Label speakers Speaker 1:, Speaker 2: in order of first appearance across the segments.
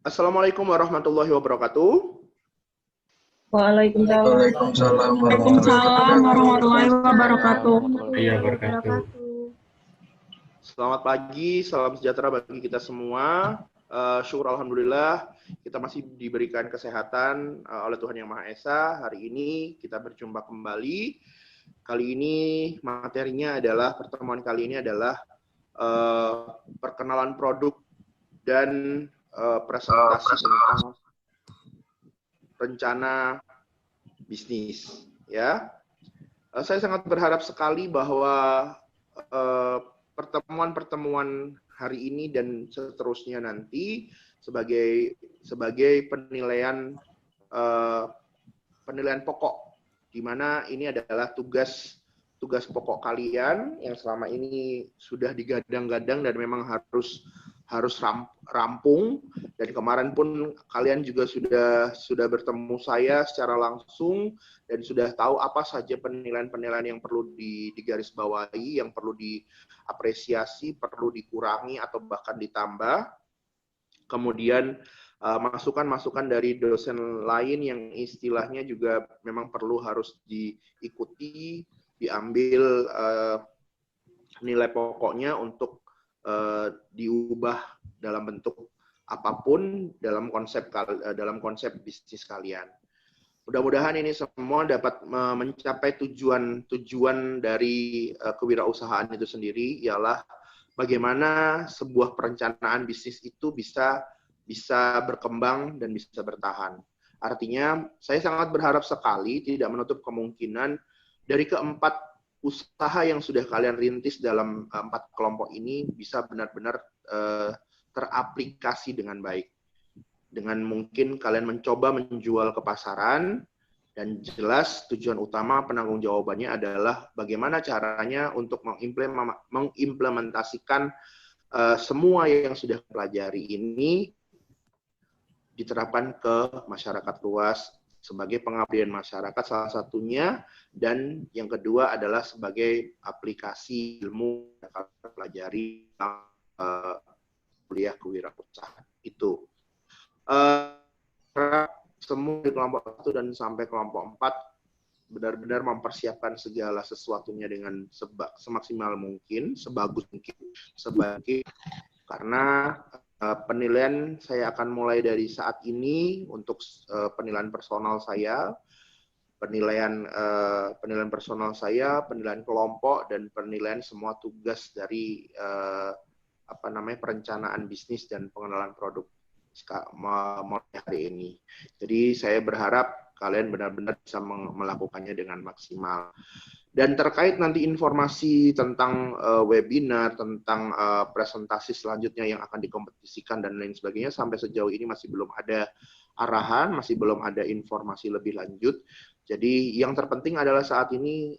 Speaker 1: Assalamualaikum warahmatullahi wabarakatuh.
Speaker 2: Waalaikumsalam
Speaker 3: Waalaikumsalam
Speaker 2: warahmatullahi wabarakatuh.
Speaker 1: Selamat pagi, salam sejahtera bagi kita semua. Syukur alhamdulillah kita masih diberikan kesehatan oleh Tuhan Yang Maha Esa. Hari ini kita berjumpa kembali. Kali ini materinya adalah, pertemuan kali ini adalah perkenalan produk dan presentasi tentang rencana bisnis. Ya, saya sangat berharap sekali bahwa pertemuan-pertemuan hari ini dan seterusnya nanti sebagai penilaian pokok, di mana ini adalah tugas pokok kalian yang selama ini sudah digadang-gadang dan memang harus rampung. Dan kemarin pun kalian juga sudah bertemu saya secara langsung dan sudah tahu apa saja penilaian-penilaian yang perlu digarisbawahi, yang perlu diapresiasi, perlu dikurangi atau bahkan ditambah. Kemudian masukan-masukan dari dosen lain yang istilahnya juga memang harus diikuti, diambil nilai pokoknya untuk diubah dalam bentuk apapun dalam konsep bisnis kalian. Mudah-mudahan ini semua dapat mencapai tujuan dari kewirausahaan itu sendiri, ialah bagaimana sebuah perencanaan bisnis itu bisa berkembang dan bisa bertahan. Artinya, saya sangat berharap sekali, tidak menutup kemungkinan dari keempat usaha yang sudah kalian rintis dalam 4 kelompok ini bisa benar-benar teraplikasi dengan baik. Dengan mungkin kalian mencoba menjual ke pasaran, dan jelas tujuan utama penanggung jawabannya adalah bagaimana caranya untuk mengimplementasikan semua yang sudah pelajari ini diterapkan ke masyarakat luas sebagai pengabdian masyarakat salah satunya, dan yang kedua adalah sebagai aplikasi ilmu yang kalian pelajari kuliah kewirausahaan itu. Semua di kelompok 1 dan sampai kelompok 4 benar-benar mempersiapkan segala sesuatunya dengan semaksimal mungkin, sebagus mungkin, karena penilaian saya akan mulai dari saat ini untuk penilaian personal saya, penilaian kelompok, dan penilaian semua tugas dari perencanaan bisnis dan pengenalan produk mulai hari ini. Jadi saya berharap kalian benar-benar bisa melakukannya dengan maksimal. Dan terkait nanti informasi tentang webinar, tentang presentasi selanjutnya yang akan dikompetisikan dan lain sebagainya, sampai sejauh ini masih belum ada arahan, masih belum ada informasi lebih lanjut. Jadi yang terpenting adalah saat ini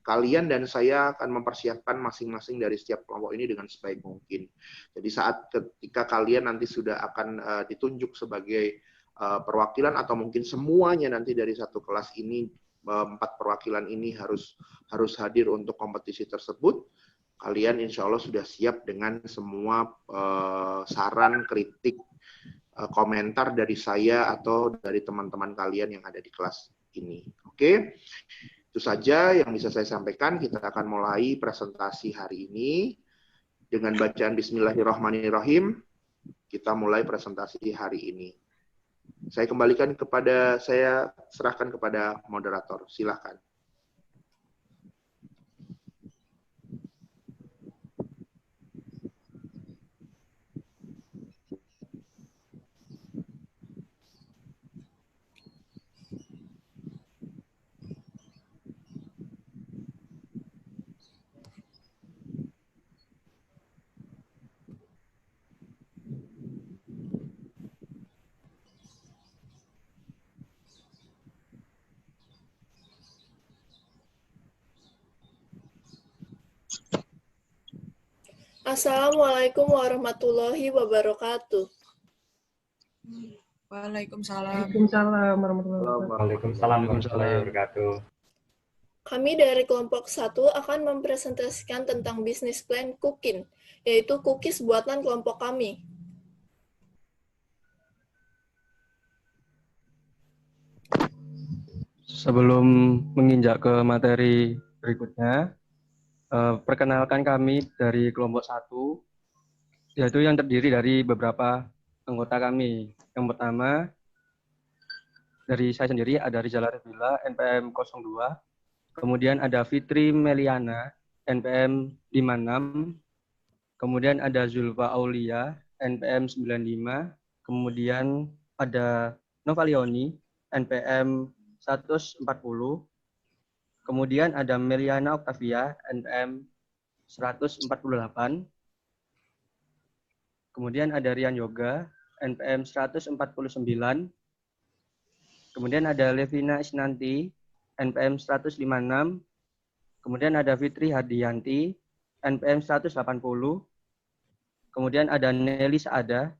Speaker 1: kalian dan saya akan mempersiapkan masing-masing dari setiap kelompok ini dengan sebaik mungkin. Jadi ketika kalian nanti sudah akan ditunjuk sebagai perwakilan, atau mungkin semuanya nanti dari satu kelas ini, 4 perwakilan ini harus hadir untuk kompetisi tersebut, kalian insya Allah sudah siap dengan semua saran, kritik, komentar dari saya atau dari teman-teman kalian yang ada di kelas ini. Oke? Itu saja yang bisa saya sampaikan. Kita akan mulai presentasi hari ini dengan bacaan Bismillahirrahmanirrahim. Kita mulai presentasi hari ini. Saya serahkan kepada moderator. Silakan.
Speaker 4: Assalamualaikum warahmatullahi wabarakatuh.
Speaker 3: Waalaikumsalam.
Speaker 2: Waalaikumsalam warahmatullahi wabarakatuh.
Speaker 4: Kami dari kelompok 1 akan mempresentasikan tentang bisnis plan Cookin, yaitu cookies buatan kelompok kami.
Speaker 3: Sebelum menginjak ke materi berikutnya, perkenalkan kami dari kelompok 1, yaitu yang terdiri dari beberapa anggota kami. Yang pertama, dari saya sendiri ada Rizal Arifila, NPM 02. Kemudian ada Fitri Meliana, NPM 56. Kemudian ada Zulfa Aulia, NPM 95. Kemudian ada Novalioni, NPM 140. Kemudian ada Meliana Octavia, NPM 148. Kemudian ada Rian Yoga, NPM 149. Kemudian ada Levina Isnanti, NPM 156. Kemudian ada Fitri Hadianti, NPM 180. Kemudian ada Nelly Saada,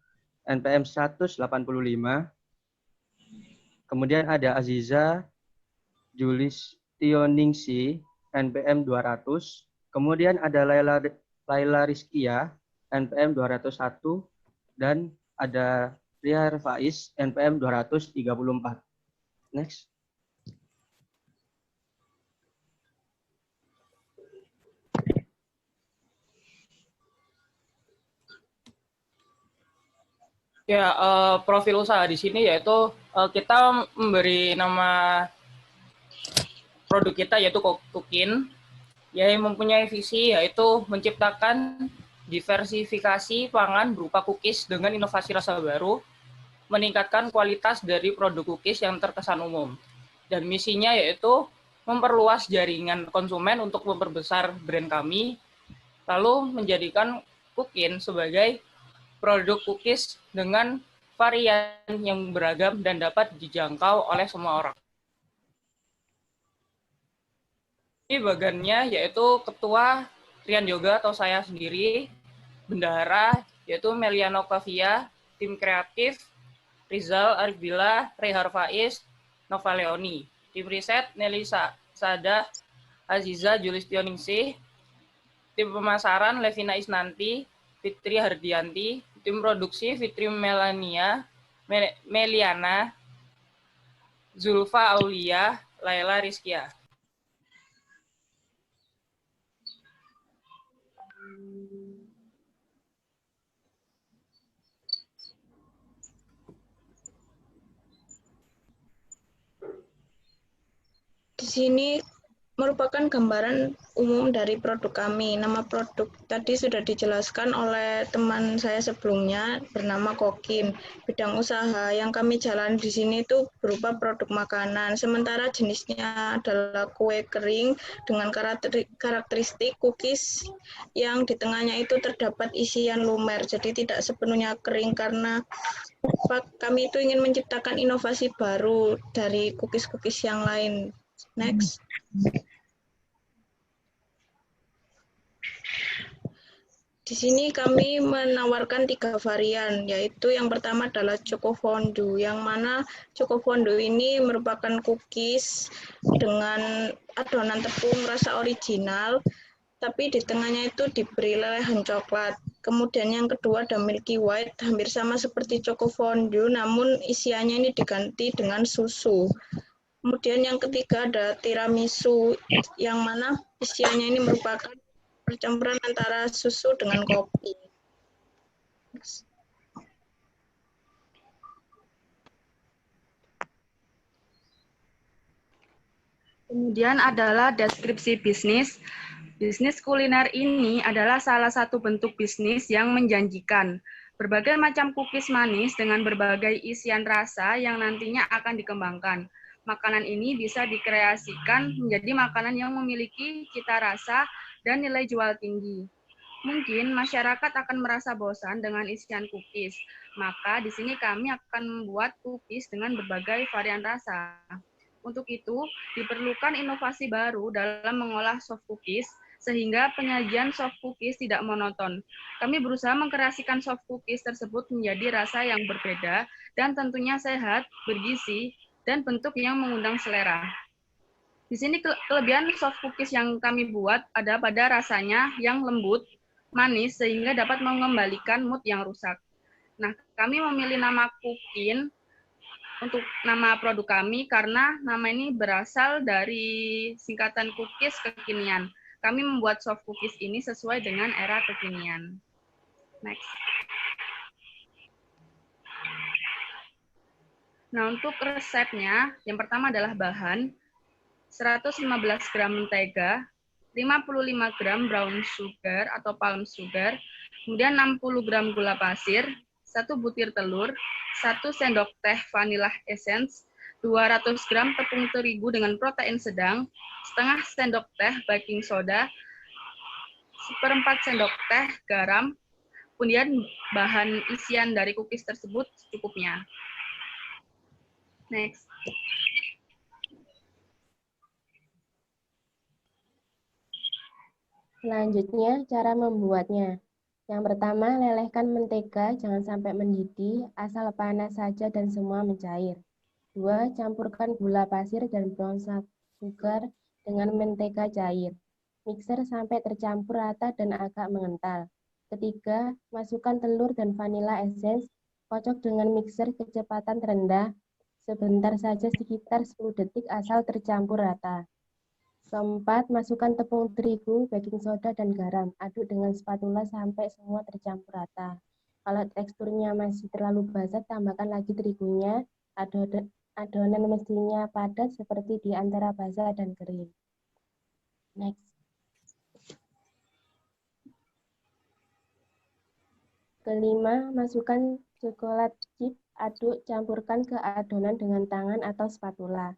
Speaker 3: NPM 185. Kemudian ada Aziza Julistioningsi, NPM 200. Kemudian ada Laila Rizkia, NPM 201. Dan ada Ria Faiz, NPM 234. Next.
Speaker 2: Ya, profil usaha di sini yaitu kita memberi nama produk kita yaitu Kukin, yang mempunyai visi yaitu menciptakan diversifikasi pangan berupa cookies dengan inovasi rasa baru, meningkatkan kualitas dari produk cookies yang terkesan umum. Dan misinya yaitu memperluas jaringan konsumen untuk memperbesar brand kami, lalu menjadikan Kukin sebagai produk cookies dengan varian yang beragam dan dapat dijangkau oleh semua orang. Ini bagiannya yaitu Ketua Rian Yoga atau saya sendiri, Bendahara yaitu Meliana Octavia, tim kreatif Rizal Arifila, Rehar Faiz, Nova Leoni, tim riset Nelly Saada, Aziza Julistioningsi, tim pemasaran Levina Isnanti, Fitri Hardianti, tim produksi Fitri Meliana, Zulfa Aulia, Laila Rizkia.
Speaker 5: Di sini merupakan gambaran umum dari produk kami. Nama produk tadi sudah dijelaskan oleh teman saya sebelumnya, bernama Kokin. Bidang usaha yang kami jalan di sini itu berupa produk makanan, sementara jenisnya adalah kue kering dengan karakteristik cookies yang di tengahnya itu terdapat isian lumer, jadi tidak sepenuhnya kering karena kami itu ingin menciptakan inovasi baru dari cookies-cookies yang lain. Next. Di sini kami menawarkan 3 varian, yaitu yang pertama adalah Choco Fondue, yang mana Choco Fondue ini merupakan cookies dengan adonan tepung rasa original, tapi di tengahnya itu diberi lelehan coklat. Kemudian yang kedua ada Milky White, hampir sama seperti Choco Fondue, namun isiannya ini diganti dengan susu. Kemudian yang ketiga ada tiramisu, yang mana isiannya ini merupakan percampuran antara susu dengan kopi.
Speaker 6: Kemudian adalah deskripsi bisnis. Bisnis kuliner ini adalah salah satu bentuk bisnis yang menjanjikan. Berbagai macam cookies manis dengan berbagai isian rasa yang nantinya akan dikembangkan. Makanan ini bisa dikreasikan menjadi makanan yang memiliki cita rasa dan nilai jual tinggi. Mungkin masyarakat akan merasa bosan dengan isian cookies, maka di sini kami akan membuat cookies dengan berbagai varian rasa. Untuk itu, diperlukan inovasi baru dalam mengolah soft cookies, sehingga penyajian soft cookies tidak monoton. Kami berusaha mengkreasikan soft cookies tersebut menjadi rasa yang berbeda, dan tentunya sehat, bergizi, dan bentuk yang mengundang selera. Di sini kelebihan soft cookies yang kami buat ada pada rasanya yang lembut, manis, sehingga dapat mengembalikan mood yang rusak. Nah, kami memilih nama Kukin untuk nama produk kami karena nama ini berasal dari singkatan cookies kekinian. Kami membuat soft cookies ini sesuai dengan era kekinian. Next. Nah, untuk resepnya, yang pertama adalah bahan 115 gram mentega, 55 gram brown sugar atau palm sugar, kemudian 60 gram gula pasir, 1 butir telur, 1 sendok teh vanilla essence, 200 gram tepung terigu dengan protein sedang, setengah sendok teh baking soda, 1/4 sendok teh garam, kemudian bahan isian dari cookies tersebut secukupnya. Next.
Speaker 7: Selanjutnya, cara membuatnya. Yang pertama, lelehkan mentega, jangan sampai mendidih, asal panas saja dan semua mencair. 2. Campurkan gula pasir dan brown sugar dengan mentega cair. Mixer sampai tercampur rata dan agak mengental. Ketiga, masukkan telur dan vanilla essence, kocok dengan mixer kecepatan rendah, sebentar saja sekitar 10 detik asal tercampur rata. Keempat, masukkan tepung terigu, baking soda, dan garam. Aduk dengan spatula sampai semua tercampur rata. Kalau teksturnya masih terlalu basah, tambahkan lagi terigunya. Adonan mestinya padat seperti di antara basah dan kering. Next. Kelima, masukkan coklat chip, aduk, campurkan ke adonan dengan tangan atau spatula.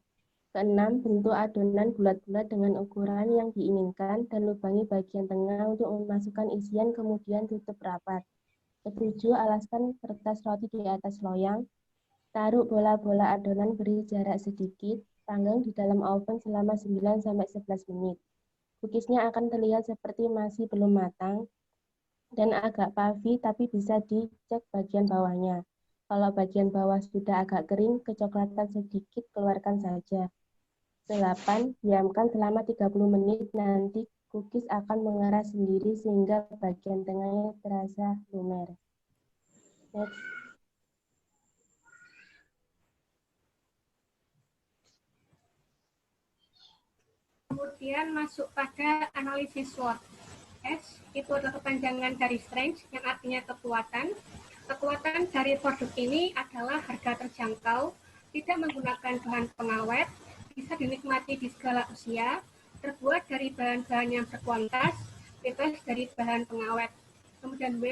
Speaker 7: Keenam, bentuk adonan bulat-bulat dengan ukuran yang diinginkan dan lubangi bagian tengah untuk memasukkan isian, kemudian tutup rapat. Ketujuh, alaskan kertas roti di atas loyang. Taruh bola-bola adonan, beri jarak sedikit, panggang di dalam oven selama 9-11 menit. Cookiesnya akan terlihat seperti masih belum matang dan agak puffy, tapi bisa dicek bagian bawahnya. Kalau bagian bawah sudah agak kering, kecoklatan sedikit, keluarkan saja. 8. Diamkan selama 30 menit, nanti cookies akan mengerah sendiri sehingga bagian tengahnya terasa lumer. Next.
Speaker 8: Kemudian masuk pada analisis SWOT. S itu adalah kepanjangan dari strength yang artinya kekuatan. Kekuatan dari produk ini adalah harga terjangkau, tidak menggunakan bahan pengawet, bisa dinikmati di segala usia, terbuat dari bahan-bahan yang berkualitas, bebas dari bahan pengawet. Kemudian W,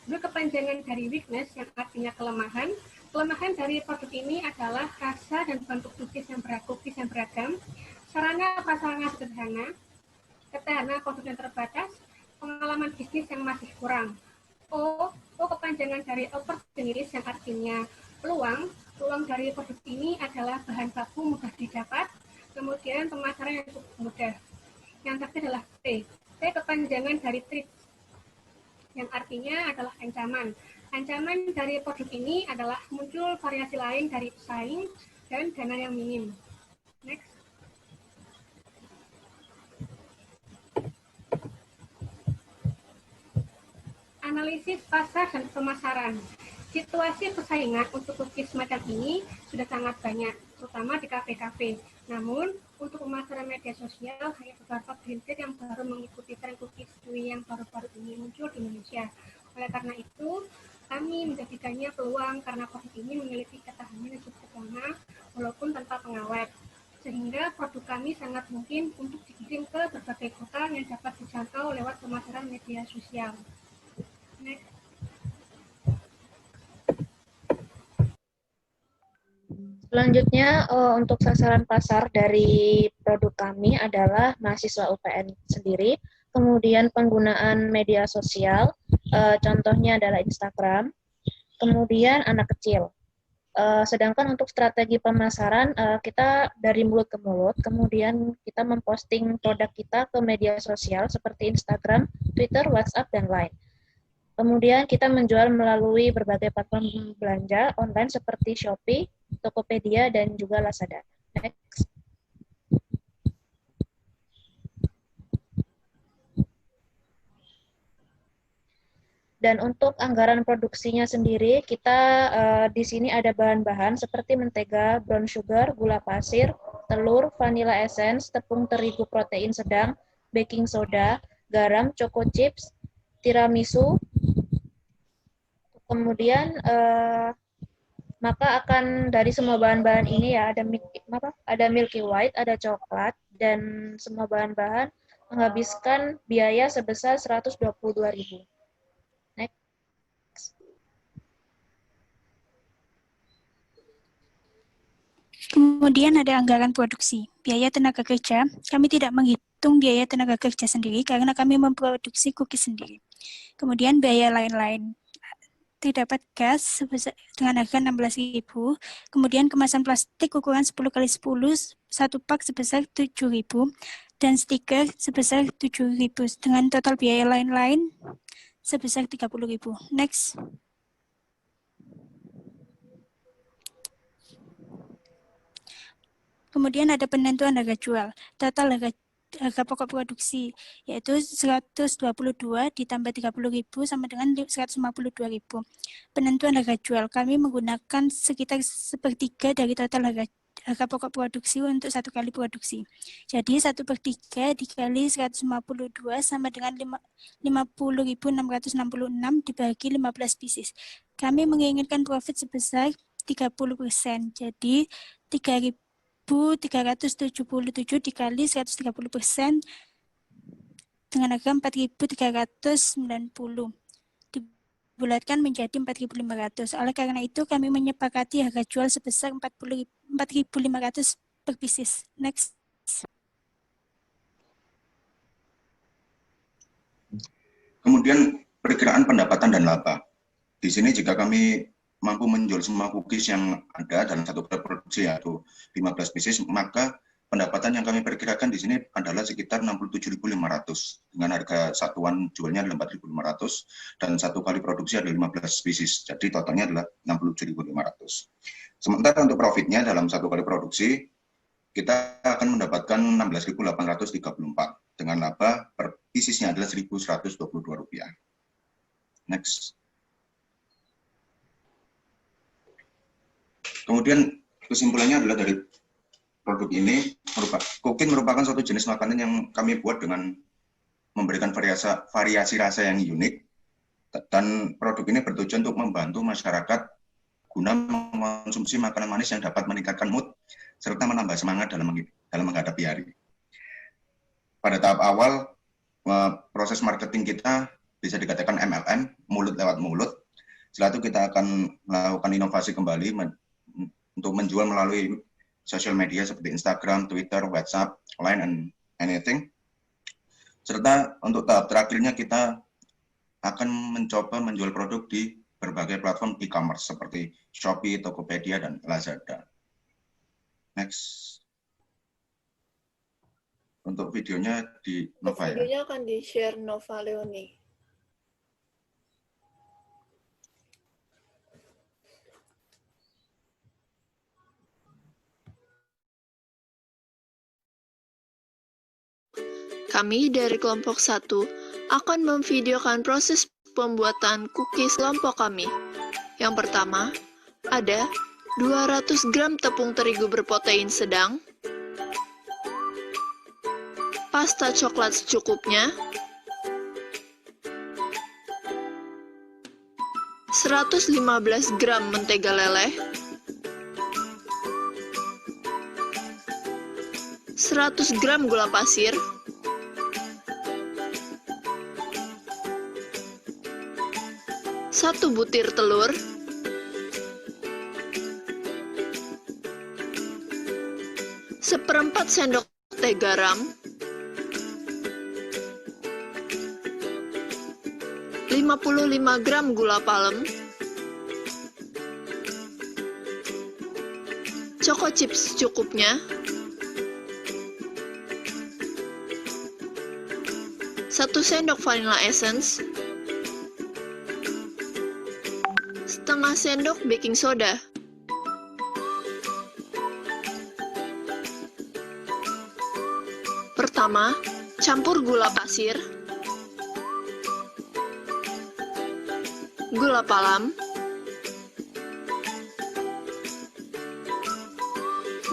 Speaker 8: itu kepanjangan dari weakness yang artinya kelemahan. Kelemahan dari produk ini adalah rasa dan bentuk cookies yang beragam, sarana prasarana sederhana, ketahanan produk yang terbatas, pengalaman bisnis yang masih kurang. O kepanjangan dari opportunities yang artinya peluang. Peluang dari produk ini adalah bahan baku mudah didapat, kemudian pemasaran yang cukup mudah. Yang terakhir adalah T kepanjangan dari threat yang artinya adalah ancaman. Ancaman dari produk ini adalah muncul variasi lain dari pesaing dan dana yang minim. Next. Analisis pasar dan pemasaran. Situasi persaingan untuk cookies semacam ini sudah sangat banyak, terutama di kafe-kafe. Namun, untuk pemasaran media sosial hanya beberapa brand yang baru mengikuti tren cookies chewy yang baru-baru ini muncul di Indonesia. Oleh karena itu, kami menjadikannya peluang karena produk ini memiliki ketahanan yang cukup lama walaupun tanpa pengawet. Sehingga produk kami sangat mungkin untuk dikirim ke berbagai kota yang dapat dijangkau lewat pemasaran media sosial. Next.
Speaker 5: Selanjutnya, untuk sasaran pasar dari produk kami adalah mahasiswa UPN sendiri, kemudian penggunaan media sosial, contohnya adalah Instagram, kemudian anak kecil. Sedangkan untuk strategi pemasaran, kita dari mulut ke mulut, kemudian kita memposting produk kita ke media sosial seperti Instagram, Twitter, WhatsApp, dan Line. Kemudian kita menjual melalui berbagai platform belanja online seperti Shopee, Tokopedia, dan juga Lazada. Next.
Speaker 9: Dan untuk anggaran produksinya sendiri, kita di sini ada bahan-bahan seperti mentega, brown sugar, gula pasir, telur, vanilla essence, tepung terigu protein sedang, baking soda, garam, choco chips, tiramisu. Kemudian maka akan dari semua bahan-bahan ini ya ada milky white, ada coklat, dan semua bahan-bahan menghabiskan biaya sebesar 122.000.
Speaker 10: Kemudian ada anggaran produksi. Biaya tenaga kerja, kami tidak menghitung biaya tenaga kerja sendiri karena kami memproduksi cookies sendiri. Kemudian biaya lain-lain. Terdapat gas dengan harga 16.000, kemudian kemasan plastik ukuran 10x10, satu pak sebesar 7.000, dan stiker sebesar 7.000, dengan total biaya lain-lain sebesar 30.000. Next. Kemudian ada penentuan harga jual. Total harga pokok produksi yaitu 122 ditambah 30.000 sama dengan 152.000. Penentuan harga jual kami menggunakan sekitar sepertiga dari total harga pokok produksi untuk satu kali produksi. Jadi 1/3 dikali 152 sama dengan 50.666 dibagi 15 pieces. Kami menginginkan profit sebesar 30%. Jadi 3.377 dikali 130% dengan harga 4.390 dibulatkan menjadi 4.500. Oleh karena itu kami menyepakati harga jual sebesar 4.500 per pieces. Next.
Speaker 11: Kemudian perkiraan pendapatan dan laba. Di sini jika kami mampu menjual semua cookies yang ada dalam satu produksi yaitu 15 pieces, maka pendapatan yang kami perkirakan di sini adalah sekitar 67.500 dengan harga satuan jualnya adalah 4.500 dan satu kali produksi ada 15 pieces. Jadi totalnya adalah 67.500. Sementara untuk profitnya dalam satu kali produksi kita akan mendapatkan 16.834 dengan laba per piecesnya adalah Rp1.122. Next. Kemudian kesimpulannya adalah dari produk ini, cookie merupakan suatu jenis makanan yang kami buat dengan memberikan variasi rasa yang unik, dan produk ini bertujuan untuk membantu masyarakat guna mengkonsumsi makanan manis yang dapat meningkatkan mood serta menambah semangat dalam menghadapi hari. Pada tahap awal, proses marketing kita bisa dikatakan MLM, mulut lewat mulut. Setelah itu kita akan melakukan inovasi kembali untuk menjual melalui sosial media seperti Instagram, Twitter, WhatsApp, Line, and anything. Serta untuk tahap terakhirnya kita akan mencoba menjual produk di berbagai platform e-commerce seperti Shopee, Tokopedia, dan Lazada. Next. Untuk videonya di Nova ya.
Speaker 4: Videonya akan di-share Nova Leoni.
Speaker 12: Kami dari kelompok 1 akan memvideokan proses pembuatan cookies kelompok kami. Yang pertama, ada 200 gram tepung terigu berprotein sedang, pasta coklat secukupnya, 115 gram mentega leleh, 100 gram gula pasir, 1 butir telur, 1/4 sendok teh garam, 55 gram gula palem, choco chips secukupnya, 1 sendok vanilla essence, setengah sendok baking soda, pertama, campur gula pasir, gula palam,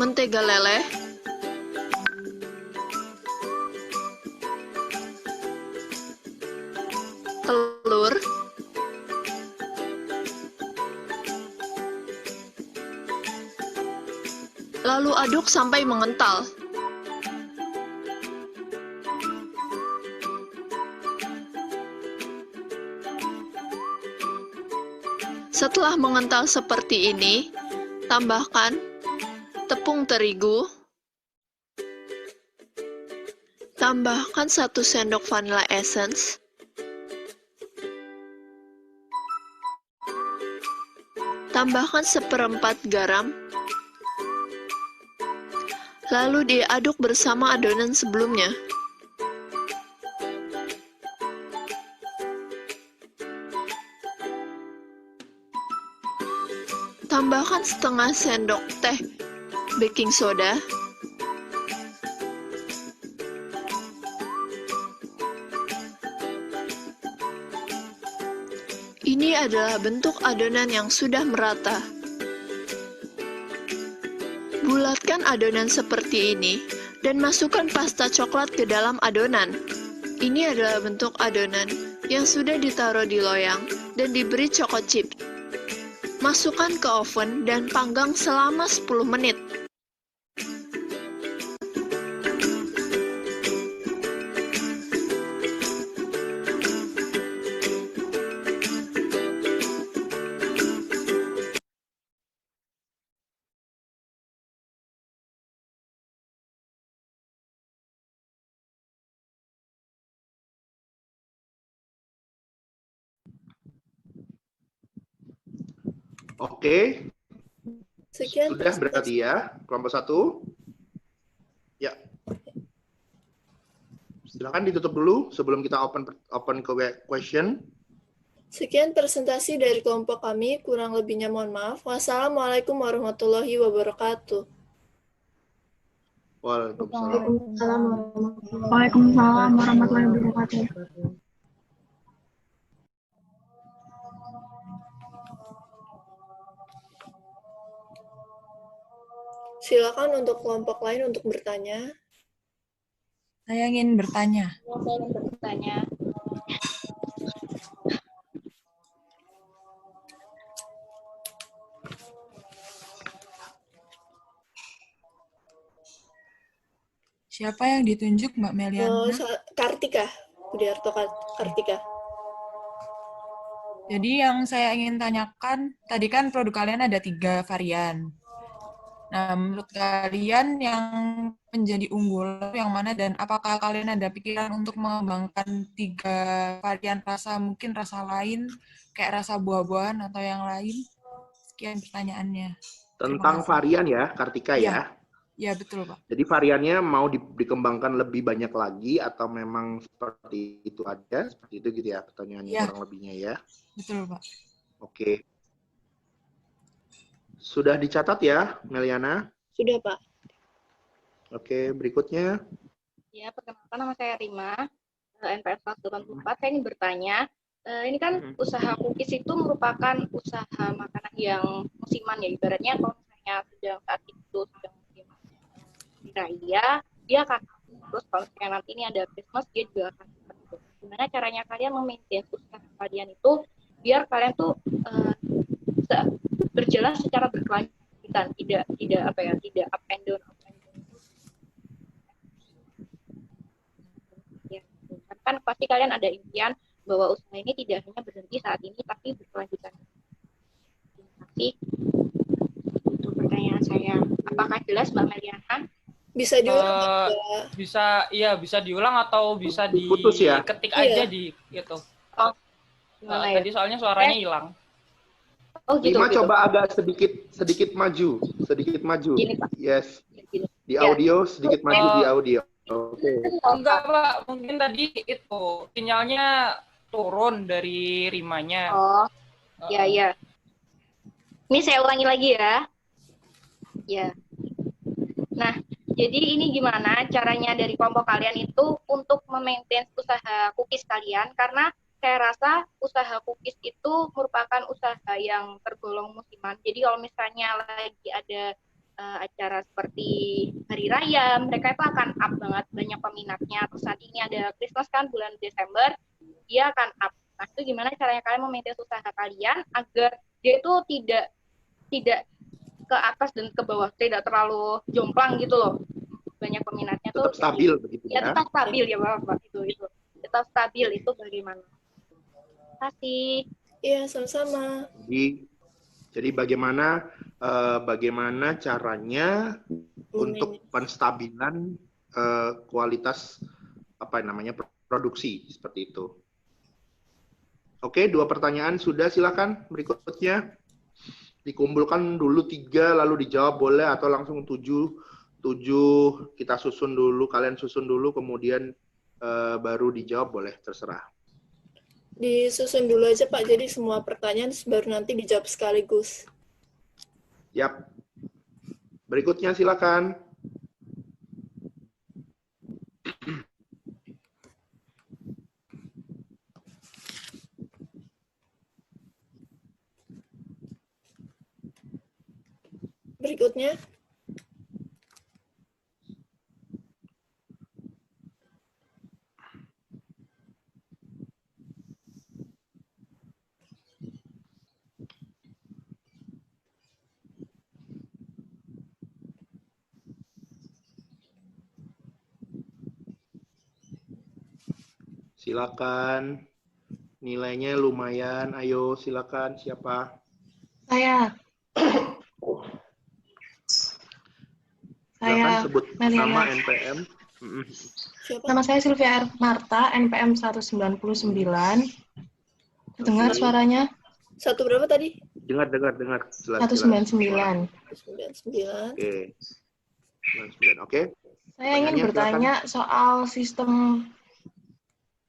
Speaker 12: mentega leleh, telur, lalu aduk sampai mengental. Setelah mengental seperti ini, tambahkan tepung terigu, tambahkan 1 sendok vanilla essence, tambahkan 1/4 garam, lalu diaduk bersama adonan sebelumnya. Tambahkan setengah sendok teh baking soda, ini adalah bentuk adonan yang sudah merata. Bulatkan adonan seperti ini dan masukkan pasta coklat ke dalam adonan. Ini adalah bentuk adonan yang sudah ditaruh di loyang dan diberi choco chip. Masukkan ke oven dan panggang selama 10 menit.
Speaker 1: Oke,
Speaker 4: Sekian
Speaker 1: sudah berarti ya, kelompok 1. Ya. Silakan ditutup dulu sebelum kita open ke question.
Speaker 4: Sekian presentasi dari kelompok kami, kurang lebihnya mohon maaf. Wassalamualaikum warahmatullahi wabarakatuh.
Speaker 1: Waalaikumsalam.
Speaker 6: Waalaikumsalam warahmatullahi wabarakatuh.
Speaker 4: Silakan untuk kelompok lain untuk bertanya.
Speaker 13: Saya ingin bertanya. Siapa yang ditunjuk, Mbak Meliana?
Speaker 4: Kartika, Budiarto Kartika.
Speaker 13: Jadi yang saya ingin tanyakan, tadi kan produk kalian ada 3 varian. Nah, menurut kalian yang menjadi unggul yang mana dan apakah kalian ada pikiran untuk mengembangkan 3 varian rasa, mungkin rasa lain, kayak rasa buah-buahan atau yang lain? Sekian pertanyaannya.
Speaker 1: Tentang varian ya, Kartika ya?
Speaker 13: Ya, betul, Pak.
Speaker 1: Jadi variannya mau dikembangkan lebih banyak lagi atau memang seperti itu aja? Seperti itu gitu ya pertanyaannya kurang lebihnya ya?
Speaker 13: Betul, Pak.
Speaker 1: Oke. Sudah dicatat ya, Meliana?
Speaker 4: Sudah, Pak.
Speaker 1: Oke, berikutnya.
Speaker 14: Ya, perkenalkan nama saya Rima, NPM 184. Saya ingin bertanya, ini kan usaha cookies itu merupakan usaha makanan yang musiman ya, ibaratnya kalau misalnya sedang saat itu sedang musim raya, dia akan terus kalau misalnya nanti ini ada Christmas, dia juga akan seperti itu. Gimana caranya kalian memaintain usaha kalian itu biar kalian tuh berjalan secara berkelanjutan, tidak up and down. Ya, kan pasti kalian ada impian bahwa usaha ini tidak hanya berhenti saat ini tapi berkelanjutan. Terima kasih. Itu pertanyaan saya. Apakah jelas, Mbak Meliana?
Speaker 4: Bisa diulang?
Speaker 2: Bisa diulang atau bisa
Speaker 1: Putus ya?
Speaker 2: diketik aja di gitu.
Speaker 14: Oh, gimana ya?
Speaker 2: Tadi soalnya suaranya hilang.
Speaker 14: Oh, gitu,
Speaker 1: Lima
Speaker 14: gitu.
Speaker 1: coba agak sedikit maju,
Speaker 14: Gini, Pak.
Speaker 1: Yes.
Speaker 14: Gini.
Speaker 1: Di audio sedikit maju di audio. Oke.
Speaker 2: Enggak, Pak. Mungkin tadi itu sinyalnya turun dari Rimanya.
Speaker 14: Oh, ya. Ini saya ulangi lagi ya. Ya. Nah, jadi ini gimana caranya dari kelompok kalian itu untuk memaintain usaha cookies kalian? Karena saya rasa usaha cookies itu merupakan usaha yang tergolong musiman. Jadi kalau misalnya lagi ada acara seperti hari raya, mereka itu akan up banget, banyak peminatnya. Terus saat ini ada Christmas kan bulan Desember, dia akan up. Nah, itu gimana caranya kalian memaintain usaha kalian agar dia itu tidak ke atas dan ke bawah, tidak terlalu jomplang gitu loh. Banyak peminatnya
Speaker 1: tetap
Speaker 14: tuh
Speaker 1: stabil begitu
Speaker 14: ya, tetap stabil ya Bapak, itu tetap stabil itu bagaimana? Terima kasih.
Speaker 4: Iya, sama-sama.
Speaker 1: Jadi bagaimana caranya untuk penstabilan kualitas produksi seperti itu. Oke, 2 pertanyaan sudah, silakan berikutnya. Dikumpulkan dulu 3 lalu dijawab boleh, atau langsung 7 kita susun dulu, kalian susun dulu kemudian baru dijawab boleh, terserah.
Speaker 4: Disusun dulu aja Pak, jadi semua pertanyaan baru nanti dijawab sekaligus.
Speaker 1: Yap. Berikutnya silakan.
Speaker 4: Berikutnya.
Speaker 1: Silakan. Nilainya lumayan. Ayo silakan, siapa?
Speaker 15: Saya.
Speaker 1: Silakan
Speaker 15: Saya
Speaker 1: sebut
Speaker 15: Meliana.
Speaker 1: nama NPM.
Speaker 15: Nama saya Sylvia Marta, NPM 199. Dengar suaranya?
Speaker 4: Satu berapa tadi?
Speaker 1: Dengar. Jelas.
Speaker 15: 199.
Speaker 4: 99.
Speaker 1: Oke. 99. Oke.
Speaker 15: Saya ingin bertanya soal sistem,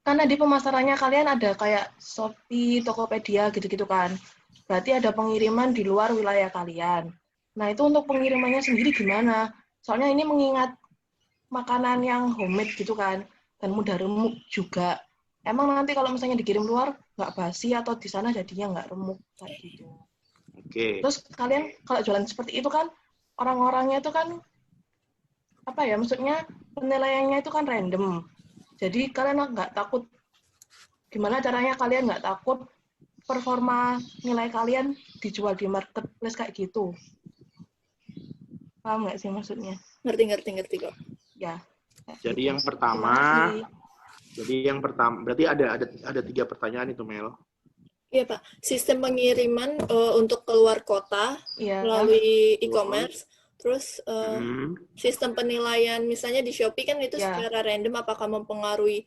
Speaker 15: kan di pemasarannya kalian ada kayak Shopee, Tokopedia gitu-gitu kan. Berarti ada pengiriman di luar wilayah kalian. Nah, itu untuk pengirimannya sendiri gimana? Soalnya ini mengingat makanan yang homemade gitu kan, dan mudah remuk juga. Emang nanti kalau misalnya dikirim luar, nggak basi atau di sana jadinya nggak remuk kayak gitu.
Speaker 1: Oke.
Speaker 15: Terus kalian kalau jualan seperti itu kan, orang-orangnya itu kan, apa ya, maksudnya penilaiannya itu kan random. Jadi kalian nggak takut, gimana caranya kalian nggak takut performa nilai kalian dijual di marketplace kayak gitu? Paham nggak sih maksudnya?
Speaker 4: Ngerti kok.
Speaker 15: Ya.
Speaker 1: Jadi yang pertama, berarti ada 3 pertanyaan itu, Mel.
Speaker 4: Iya Pak, sistem pengiriman untuk keluar kota melalui e-commerce, terus sistem penilaian misalnya di Shopee kan itu secara random, apakah mempengaruhi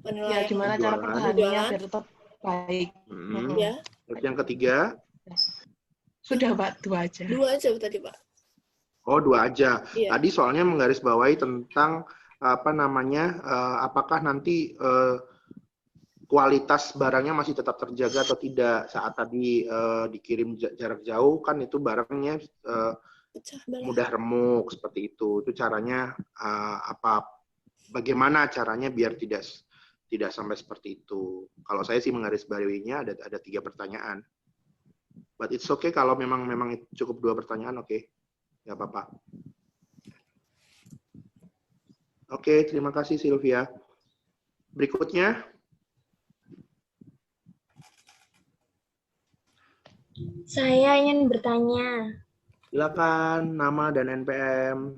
Speaker 4: penilaian?
Speaker 15: Ya, gimana cara pertahanannya biar tetap baik.
Speaker 4: Ya.
Speaker 1: Terus yang ketiga?
Speaker 15: Sudah Pak, 2 aja.
Speaker 4: 2 aja tadi Pak.
Speaker 1: Oh, 2 aja.
Speaker 4: Iya.
Speaker 1: Tadi soalnya menggarisbawahi tentang apakah nanti kualitas barangnya masih tetap terjaga atau tidak saat tadi dikirim jarak jauh, kan itu barangnya mudah remuk seperti itu. Itu caranya bagaimana caranya biar tidak sampai seperti itu. Kalau saya sih menggarisbawahinya ada 3 pertanyaan. But it's okay kalau memang cukup 2 pertanyaan, oke. Nggak apa-apa. Oke, terima kasih Sylvia. Berikutnya.
Speaker 16: Saya ingin bertanya.
Speaker 1: Silakan, nama dan NPM.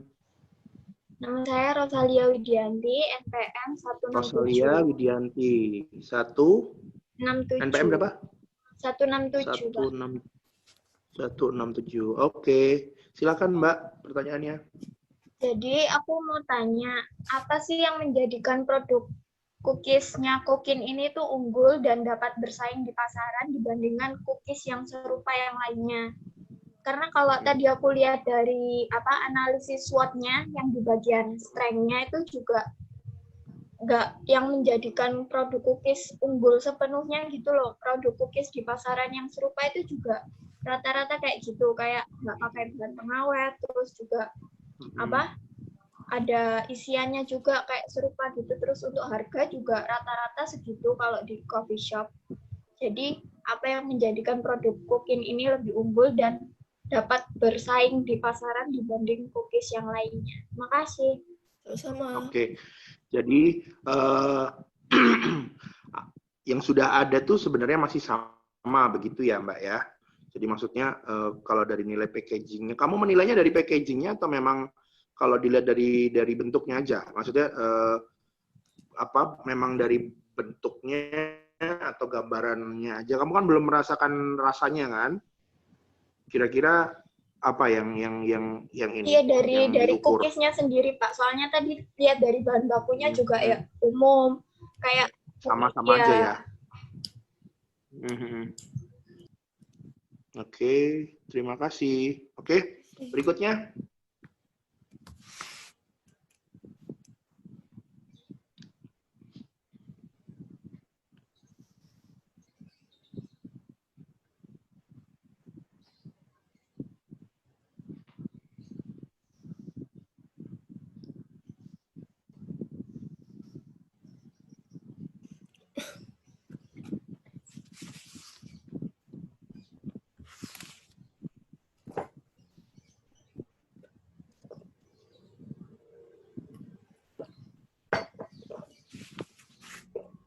Speaker 16: Nama saya Rosalia Widianti, NPM 167.
Speaker 1: Rosalia Widianti, 167. NPM berapa?
Speaker 16: 167, Pak.
Speaker 1: 167. Oke. Silakan Mbak, pertanyaannya.
Speaker 16: Jadi aku mau tanya, apa sih yang menjadikan produk cookiesnya Cookin ini tuh unggul dan dapat bersaing di pasaran dibandingkan cookies yang serupa yang lainnya? Karena kalau tadi aku lihat dari analisis SWOT-nya yang di bagian strength-nya itu juga nggak yang menjadikan produk cookies unggul sepenuhnya gitu loh. Produk cookies di pasaran yang serupa itu juga rata-rata kayak gitu, kayak nggak pakai bahan pengawet, terus juga ada isiannya juga kayak serupa gitu. Terus untuk harga juga rata-rata segitu kalau di coffee shop. Jadi apa yang menjadikan produk Cookin ini lebih unggul dan dapat bersaing di pasaran dibanding cookies yang lainnya. Makasih.
Speaker 4: Sama-sama.
Speaker 1: Oke, jadi yang sudah ada tuh sebenarnya masih sama begitu ya Mbak ya. Jadi maksudnya kalau dari nilai packagingnya, kamu menilainya dari packagingnya atau memang kalau dilihat dari bentuknya aja? Maksudnya apa memang dari bentuknya atau gambarannya aja? Kamu kan belum merasakan rasanya kan? Kira-kira apa yang ini?
Speaker 16: Iya, dari
Speaker 1: diukur?
Speaker 16: cookiesnya sendiri Pak. Soalnya tadi lihat dari bahan bakunya juga ya umum, kayak
Speaker 1: sama-sama aja ya. Oke, terima kasih. Oke, berikutnya.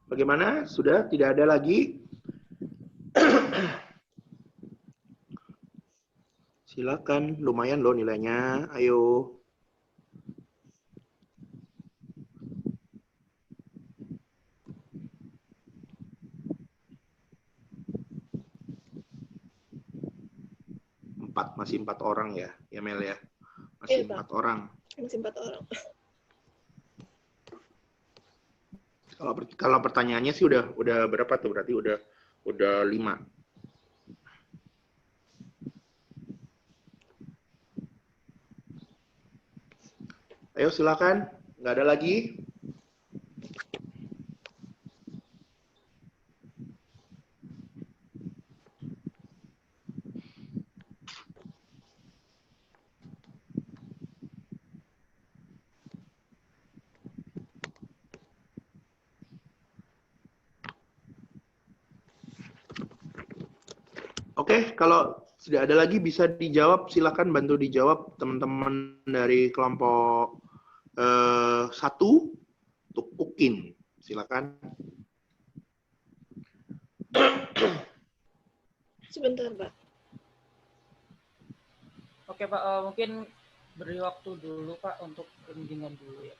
Speaker 1: Bagaimana? Sudah tidak ada lagi? Silakan, lumayan loh nilainya. Ayo. Masih 4 orang ya, Mel ya. Masih 4 orang.
Speaker 4: Masih 4 orang.
Speaker 1: Kalau pertanyaannya sih udah berapa tuh? Berarti udah 5. Ayo silakan, nggak ada lagi? Oke, kalau sudah ada lagi bisa dijawab, silakan bantu dijawab teman-teman dari kelompok 1 untuk Cookin. Silakan.
Speaker 4: Sebentar, Pak.
Speaker 2: Oke, Pak. Mungkin beri waktu dulu, Pak, untuk bimbingan dulu ya.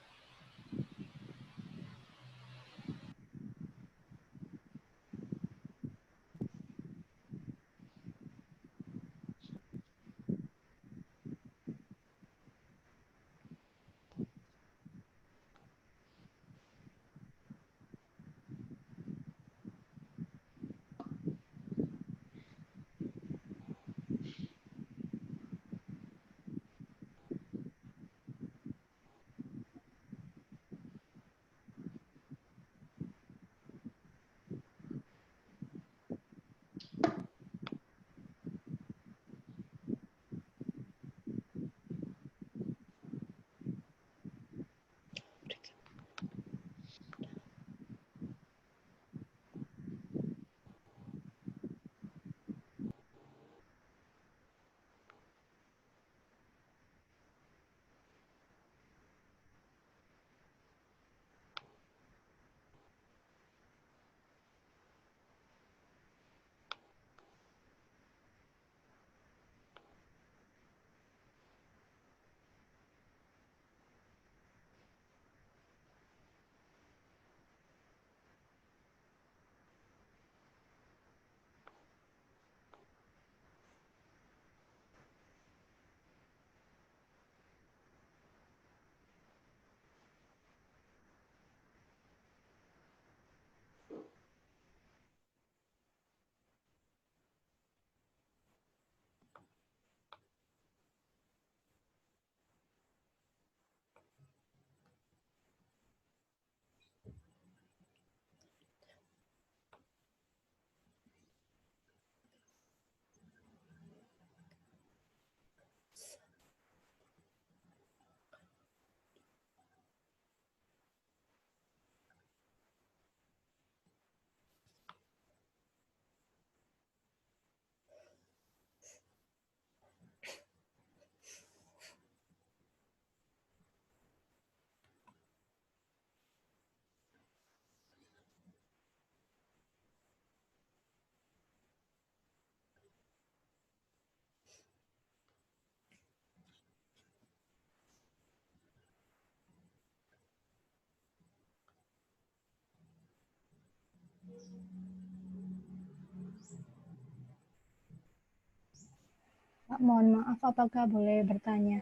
Speaker 17: Pak, mohon maaf, apakah boleh bertanya?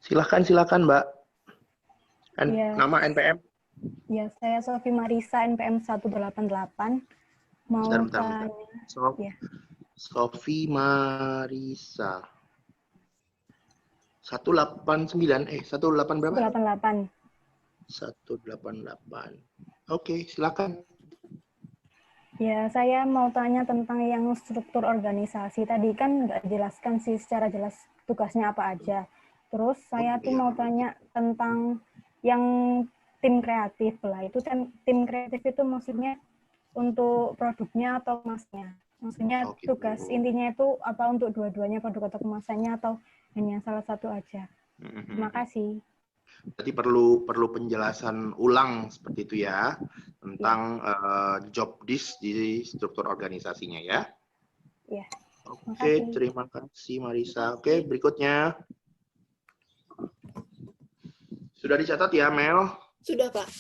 Speaker 1: Silakan Mbak.
Speaker 17: Ya,
Speaker 1: Nama NPM?
Speaker 17: ya, saya Sofi Marisa, NPM 188. Mau
Speaker 1: Bentar.
Speaker 17: tanya. Ya.
Speaker 1: Sofi Marisa. 189, 18 berapa?
Speaker 17: 188.
Speaker 1: 188. Oke, silakan.
Speaker 17: Ya, saya mau tanya tentang yang struktur organisasi. Tadi kan nggak jelaskan sih secara jelas tugasnya apa aja. Terus saya tuh mau tanya tentang yang tim kreatif lah. Itu tim kreatif itu maksudnya untuk produknya atau masnya? Maksudnya tugas intinya itu apa untuk dua-duanya, produk atau kemasannya, atau hanya salah satu aja? Terima kasih.
Speaker 1: Berarti perlu penjelasan ulang seperti itu ya, tentang job disk di struktur organisasinya ya.
Speaker 17: Ya.
Speaker 1: Oke, terima kasih Marisa. Oke, berikutnya. Sudah dicatat ya, Mel?
Speaker 4: Sudah, Pak.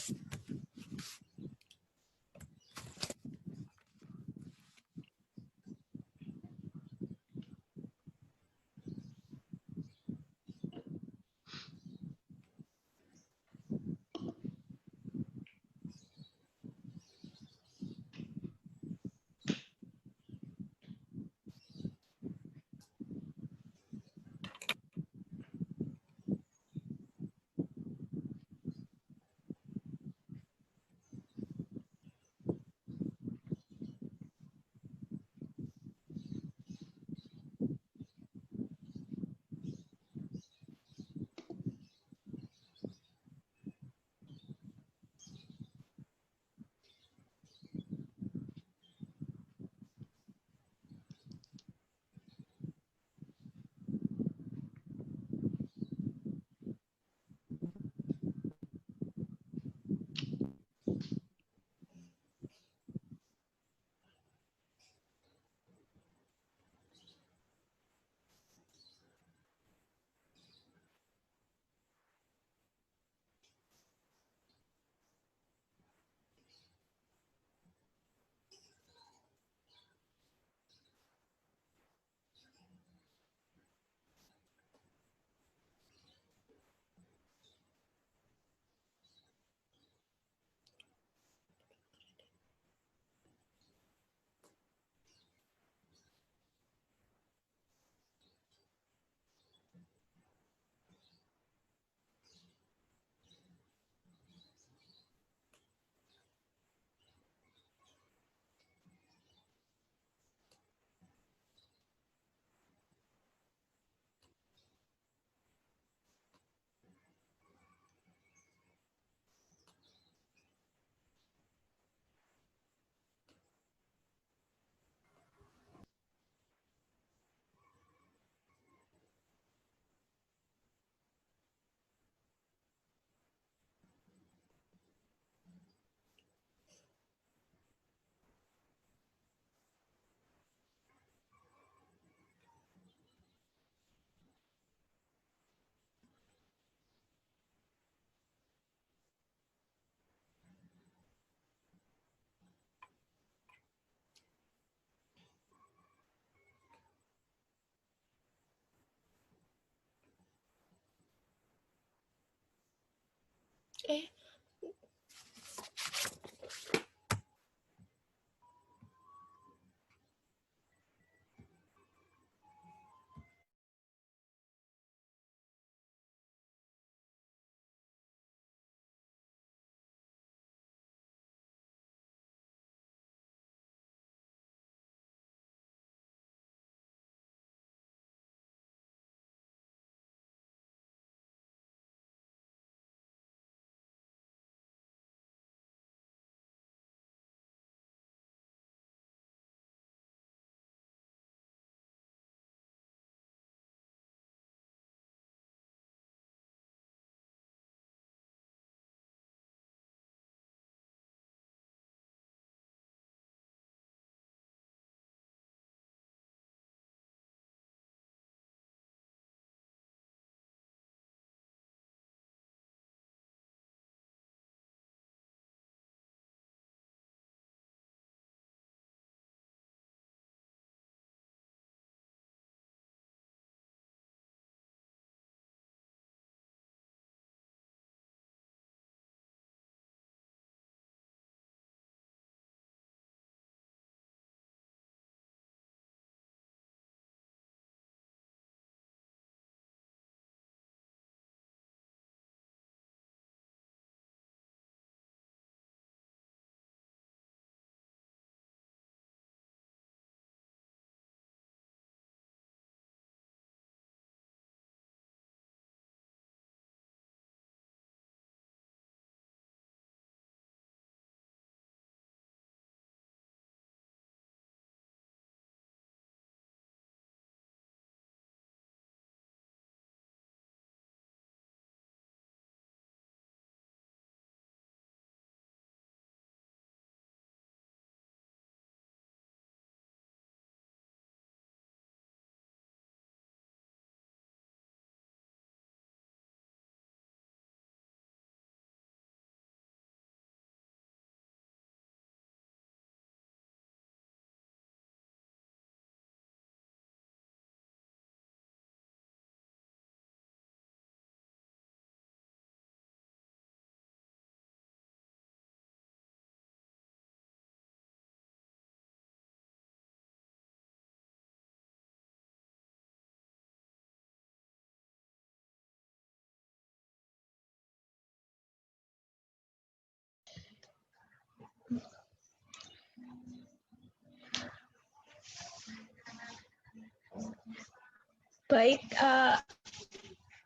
Speaker 5: Baik,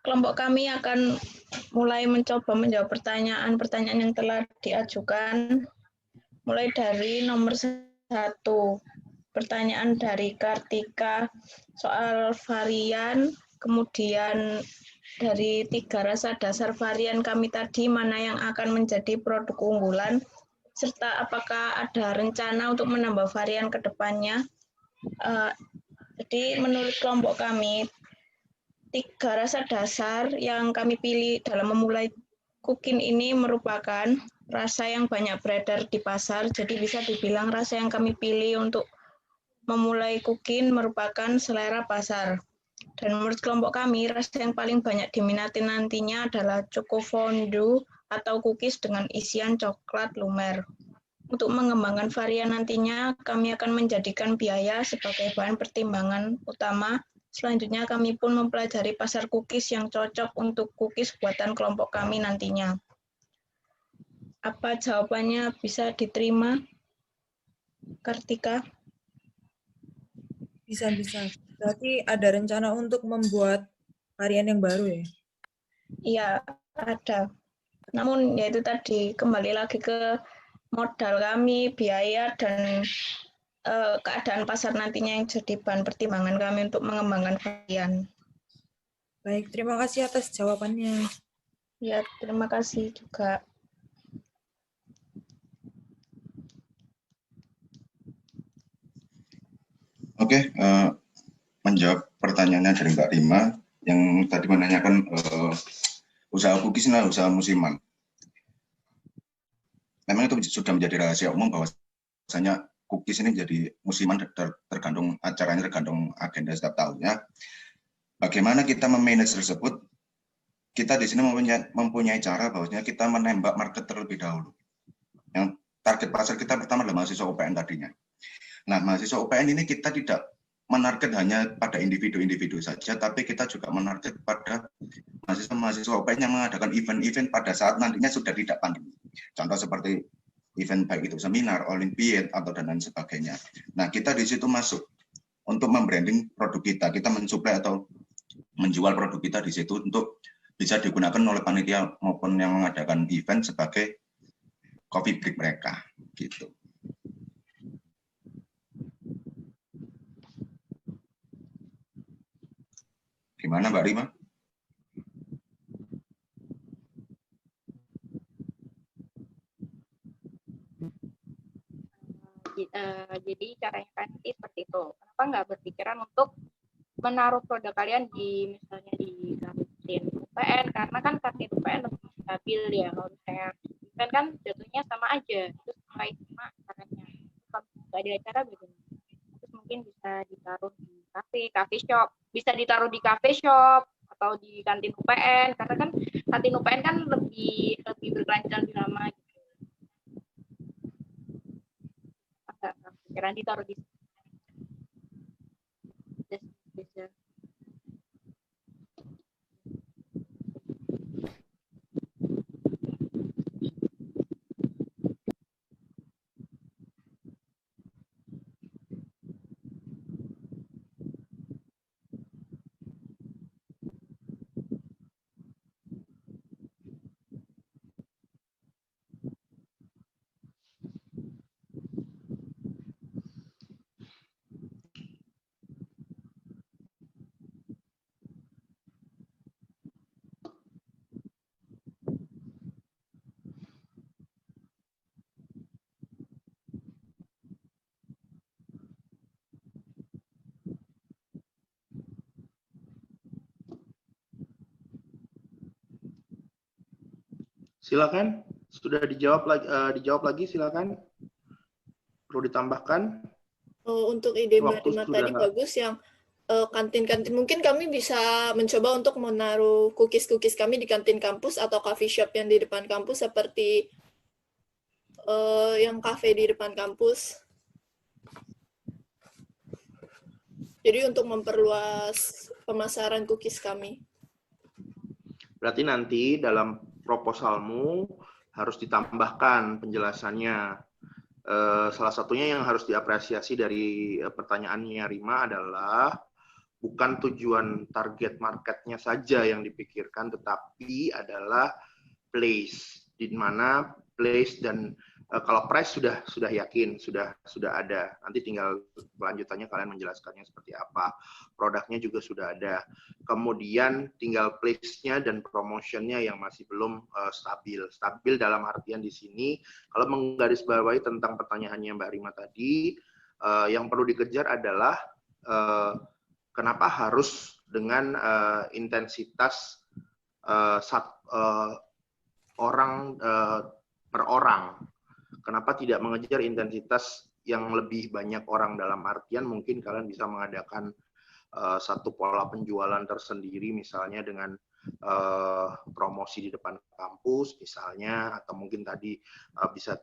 Speaker 5: kelompok kami akan mulai mencoba menjawab pertanyaan-pertanyaan yang telah diajukan. Mulai dari nomor 1, pertanyaan dari Kartika soal varian, kemudian dari 3 rasa dasar varian kami tadi, mana yang akan menjadi produk unggulan, serta apakah ada rencana untuk menambah varian ke depannya. Jadi menurut kelompok kami, 3 rasa dasar yang kami pilih dalam memulai Cookin ini merupakan rasa yang banyak beredar di pasar, jadi bisa dibilang rasa yang kami pilih untuk memulai Cookin merupakan selera pasar. Dan menurut kelompok kami, rasa yang paling banyak diminati nantinya adalah Choco Fondue atau cookies dengan isian coklat lumer. Untuk mengembangkan varian nantinya, kami akan menjadikan biaya sebagai bahan pertimbangan utama. Selanjutnya, kami pun mempelajari pasar cookies yang cocok untuk cookies buatan kelompok kami nantinya. Apa jawabannya bisa diterima, Kartika?
Speaker 13: Bisa. Berarti ada rencana untuk membuat varian yang baru ya?
Speaker 5: Iya, ada. Namun ya itu tadi, kembali lagi ke modal kami, biaya, dan keadaan pasar nantinya yang jadi bahan pertimbangan kami untuk mengembangkan varian.
Speaker 13: Baik, terima kasih atas jawabannya.
Speaker 5: Ya, terima kasih juga.
Speaker 11: Oke, menjawab pertanyaannya dari Mbak Rima yang tadi menanyakan usaha cookies adalah usaha musiman. Memang itu sudah menjadi rahasia umum bahwasanya cookies ini jadi musiman, tergantung acaranya, tergantung agenda setiap tahunnya. Bagaimana kita memanage tersebut? Kita di sini mempunyai cara bahwasanya kita menembak market terlebih dahulu. Yang target pasar kita pertama adalah mahasiswa UPN tadinya. Nah, mahasiswa UPN ini kita tidak menarget hanya pada individu-individu saja, tapi kita juga menarget pada mahasiswa UPN yang mengadakan event-event pada saat nantinya sudah tidak pandemi. Contoh seperti event baik itu seminar, olimpiade, atau dan lain sebagainya. Nah, kita di situ masuk untuk membranding produk kita. Kita mensuplai atau menjual produk kita di situ untuk bisa digunakan oleh panitia maupun yang mengadakan event sebagai coffee break mereka. Gitu. Gimana Mbak Rima?
Speaker 14: Jadi caranya kan seperti itu. Kenapa nggak berpikiran untuk menaruh produk kalian di misalnya di kantin UPN, karena kan kantin UPN lebih stabil ya. Kalau misalnya event kan jatuhnya sama aja, terus terkait sama acaranya. Kalau nggak ada acara bagaimana? Terus mungkin bisa ditaruh di cafe shop, bisa ditaruh di cafe shop atau di kantin UPN, karena kan kantin UPN kan lebih berkelanjutan lebih lama. Pikiran ditaruh di
Speaker 1: Silakan, sudah dijawab lagi silakan. Perlu ditambahkan?
Speaker 4: Untuk ide Mbak Rima tadi bagus, yang kantin-kantin, mungkin kami bisa mencoba untuk menaruh cookies-cookies kami di kantin kampus atau coffee shop yang di depan kampus, seperti yang kafe di depan kampus. Jadi untuk memperluas pemasaran cookies kami.
Speaker 1: Berarti nanti dalam proposalmu harus ditambahkan penjelasannya. salah satunya yang harus diapresiasi dari pertanyaannya Rima adalah bukan tujuan target marketnya saja yang dipikirkan, tetapi adalah place, di mana place dan kalau price sudah yakin, sudah ada. Nanti tinggal kelanjutannya kalian menjelaskannya seperti apa. Produknya juga sudah ada. Kemudian tinggal place-nya dan promotion-nya yang masih belum stabil. Stabil dalam artian di sini, kalau menggarisbawahi tentang pertanyaannya Mbak Rima tadi, yang perlu dikejar adalah kenapa harus dengan intensitas orang per orang. Kenapa tidak mengejar intensitas yang lebih banyak orang, dalam artian mungkin kalian bisa mengadakan satu pola penjualan tersendiri, misalnya dengan promosi di depan kampus misalnya, atau mungkin tadi bisa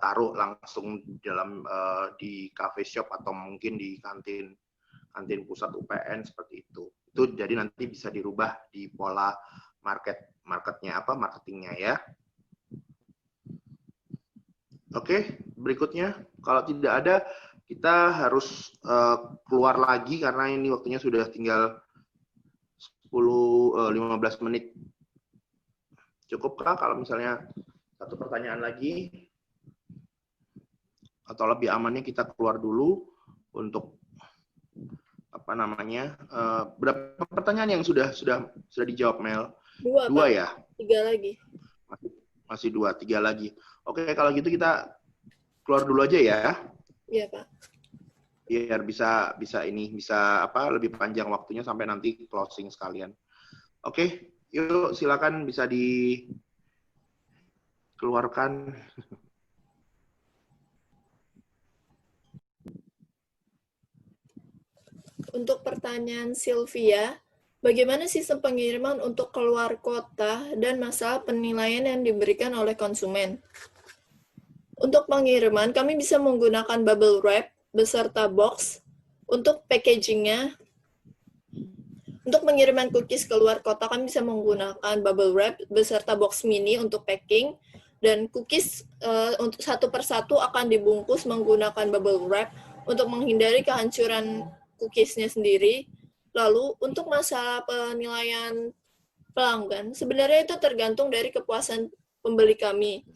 Speaker 1: taruh langsung dalam di cafe shop atau mungkin di kantin pusat UPN seperti itu. Itu jadi nanti bisa dirubah di pola marketingnya ya. Oke, berikutnya kalau tidak ada kita harus keluar lagi karena ini waktunya sudah tinggal 15 menit. Cukupkah kalau misalnya satu pertanyaan lagi? Atau lebih amannya kita keluar dulu untuk apa namanya? Berapa pertanyaan yang sudah dijawab, Mel? Dua ya?
Speaker 4: 3 lagi.
Speaker 1: Masih 2, 3 lagi. Oke, kalau gitu kita keluar dulu aja ya.
Speaker 4: Iya, Pak.
Speaker 1: Biar bisa lebih panjang waktunya sampai nanti closing sekalian. Oke, yuk silakan bisa dikeluarkan.
Speaker 4: Untuk pertanyaan Sylvia, bagaimana sistem pengiriman untuk keluar kota dan masalah penilaian yang diberikan oleh konsumen? Untuk pengiriman, kami bisa menggunakan bubble wrap beserta box. Untuk packagingnya, untuk pengiriman cookies keluar kota, kami bisa menggunakan bubble wrap beserta box mini untuk packing. Dan cookies untuk satu persatu akan dibungkus menggunakan bubble wrap untuk menghindari kehancuran cookiesnya sendiri. Lalu, untuk masalah penilaian pelanggan, sebenarnya itu tergantung dari kepuasan pembeli kami.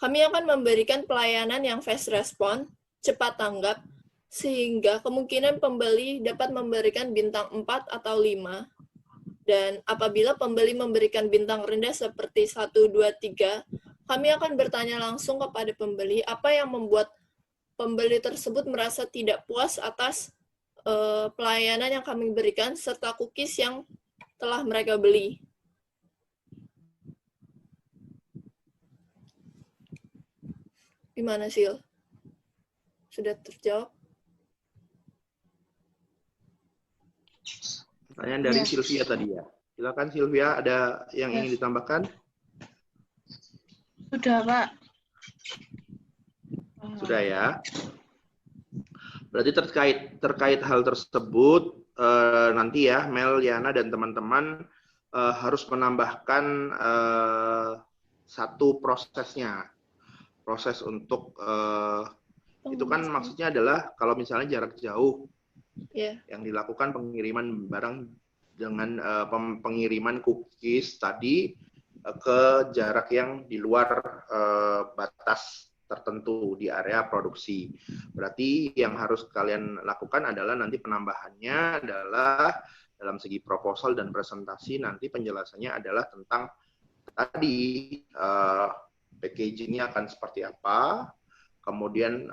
Speaker 4: Kami akan memberikan pelayanan yang fast response, cepat tanggap, sehingga kemungkinan pembeli dapat memberikan bintang 4 atau 5. Dan apabila pembeli memberikan bintang rendah seperti 1, 2, 3, kami akan bertanya langsung kepada pembeli apa yang membuat pembeli tersebut merasa tidak puas atas pelayanan yang kami berikan, serta cookies yang telah mereka beli. Gimana, Sil? Sudah terjawab?
Speaker 1: Pertanyaan dari Sylvia tadi ya. Silakan Sylvia, ada yang ingin ditambahkan?
Speaker 15: Sudah, Pak.
Speaker 1: Sudah ya. Berarti terkait hal tersebut nanti ya Mel, Yana dan teman-teman harus menambahkan satu prosesnya. Proses untuk itu kan maksudnya adalah kalau misalnya jarak jauh yang dilakukan pengiriman barang dengan pengiriman cookies tadi ke jarak yang di luar batas tertentu di area produksi. Berarti yang harus kalian lakukan adalah nanti penambahannya adalah dalam segi proposal dan presentasi nanti penjelasannya adalah tentang tadi packagingnya akan seperti apa, kemudian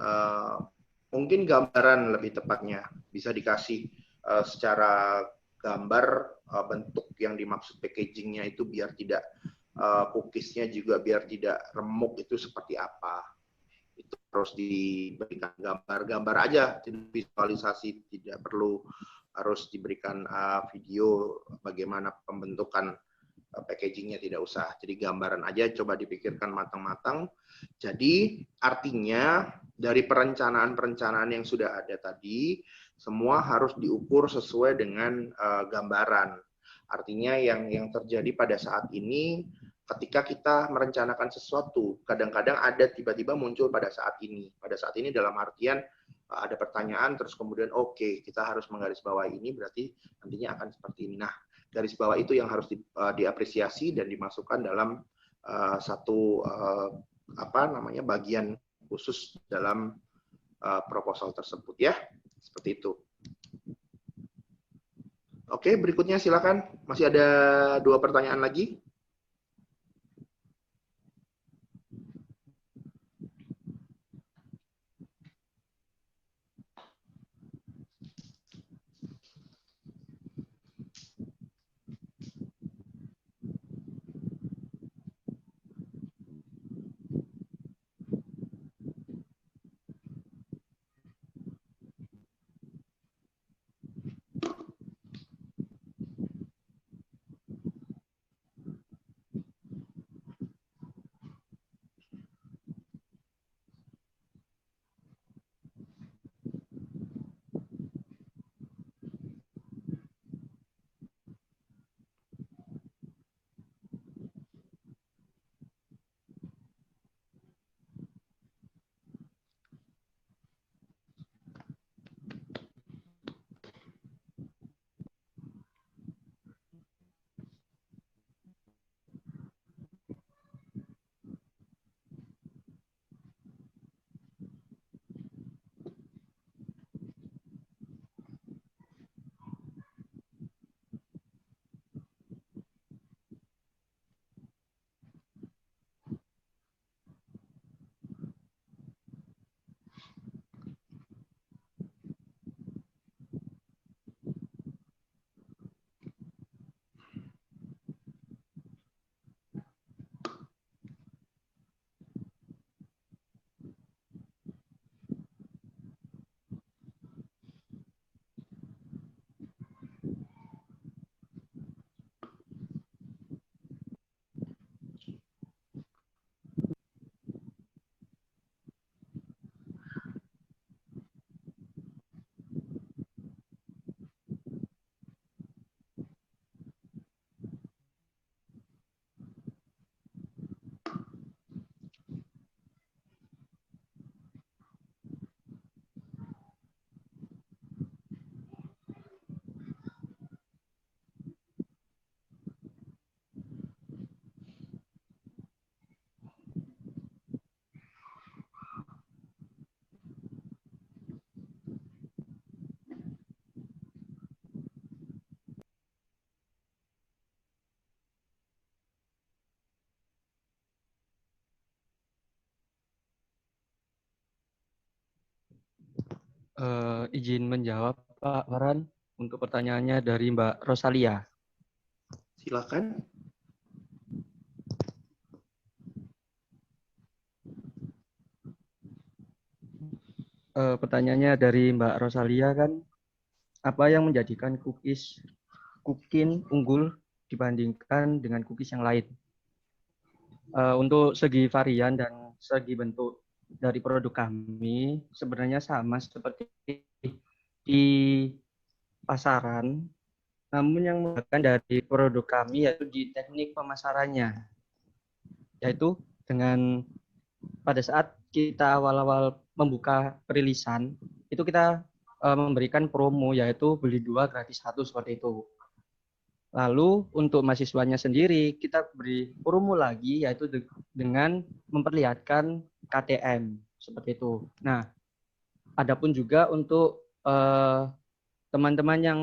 Speaker 1: mungkin gambaran lebih tepatnya bisa dikasih secara gambar bentuk yang dimaksud packagingnya itu biar tidak cookiesnya juga biar tidak remuk itu seperti apa. Itu harus diberikan gambar aja, tidak visualisasi, tidak perlu harus diberikan video bagaimana pembentukan packagingnya, tidak usah. Jadi gambaran aja, coba dipikirkan matang-matang. Jadi artinya dari perencanaan-perencanaan yang sudah ada tadi, semua harus diukur sesuai dengan gambaran. Artinya yang terjadi pada saat ini ketika kita merencanakan sesuatu, kadang-kadang ada tiba-tiba muncul pada saat ini. Pada saat ini dalam artian ada pertanyaan, terus kemudian oke, kita harus menggarisbawahi ini, berarti nantinya akan seperti ini. Nah, garis bawah itu yang harus diapresiasi dan dimasukkan dalam satu bagian khusus dalam proposal tersebut ya, seperti itu. Oke, berikutnya silakan. Masih ada 2 pertanyaan lagi.
Speaker 3: Izin menjawab Pak Farhan untuk pertanyaannya dari Mbak Rosalia.
Speaker 1: Silakan.
Speaker 3: Pertanyaannya dari Mbak Rosalia kan, apa yang menjadikan cooking unggul dibandingkan dengan cookies yang lain? Untuk segi varian dan segi bentuk dari produk kami sebenarnya sama seperti di pasaran, namun yang membedakan dari produk kami yaitu di teknik pemasarannya, yaitu dengan pada saat kita awal-awal membuka perilisan itu kita memberikan promo yaitu beli 2 gratis 1 seperti itu. Lalu untuk mahasiswanya sendiri kita beri promo lagi yaitu dengan memperlihatkan KTM seperti itu. Nah, adapun juga untuk teman-teman yang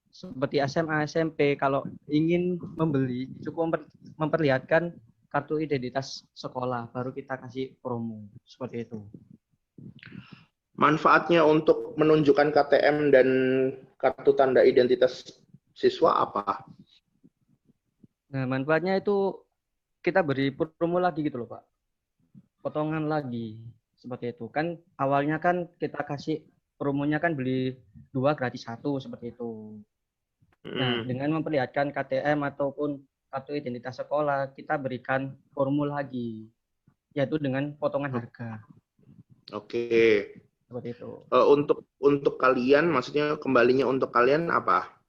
Speaker 3: seperti SMA, SMP kalau ingin membeli cukup memperlihatkan kartu identitas sekolah baru kita kasih promo seperti itu.
Speaker 1: Manfaatnya untuk menunjukkan KTM dan kartu tanda identitas siswa apa?
Speaker 3: Nah, manfaatnya itu kita beri promo lagi gitu loh, Pak. Potongan lagi seperti itu. Kan awalnya kan kita kasih promonya kan beli 2 gratis 1 seperti itu. Nah, dengan memperlihatkan KTM ataupun kartu identitas sekolah, kita berikan promo lagi yaitu dengan potongan harga.
Speaker 1: Oke.
Speaker 3: Seperti itu.
Speaker 1: Untuk kalian, maksudnya kembalinya untuk kalian apa?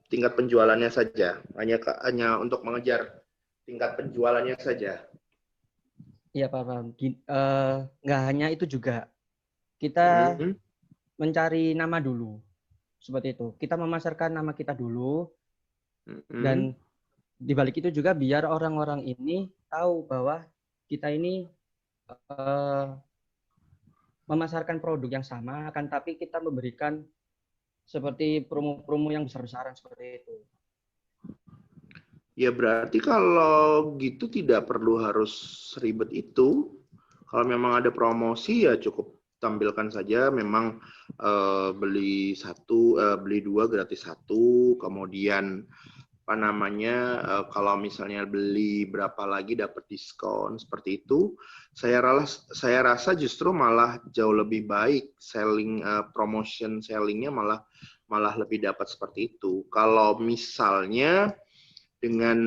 Speaker 1: tingkat penjualannya saja, hanya untuk mengejar tingkat penjualannya saja.
Speaker 3: Iya, Pak Paham. Nggak hanya itu juga, kita mencari nama dulu, seperti itu. Kita memasarkan nama kita dulu, dan di balik itu juga biar orang-orang ini tahu bahwa kita ini memasarkan produk yang sama, akan tapi kita memberikan seperti promo-promo yang besar-besaran seperti itu.
Speaker 1: Ya berarti kalau gitu tidak perlu harus ribet itu. Kalau memang ada promosi ya cukup tampilkan saja. Memang beli dua gratis satu. Kemudian apa namanya, kalau misalnya beli berapa lagi dapat diskon seperti itu. Saya rasa justru malah jauh lebih baik promotion sellingnya malah lebih dapat seperti itu. Kalau misalnya dengan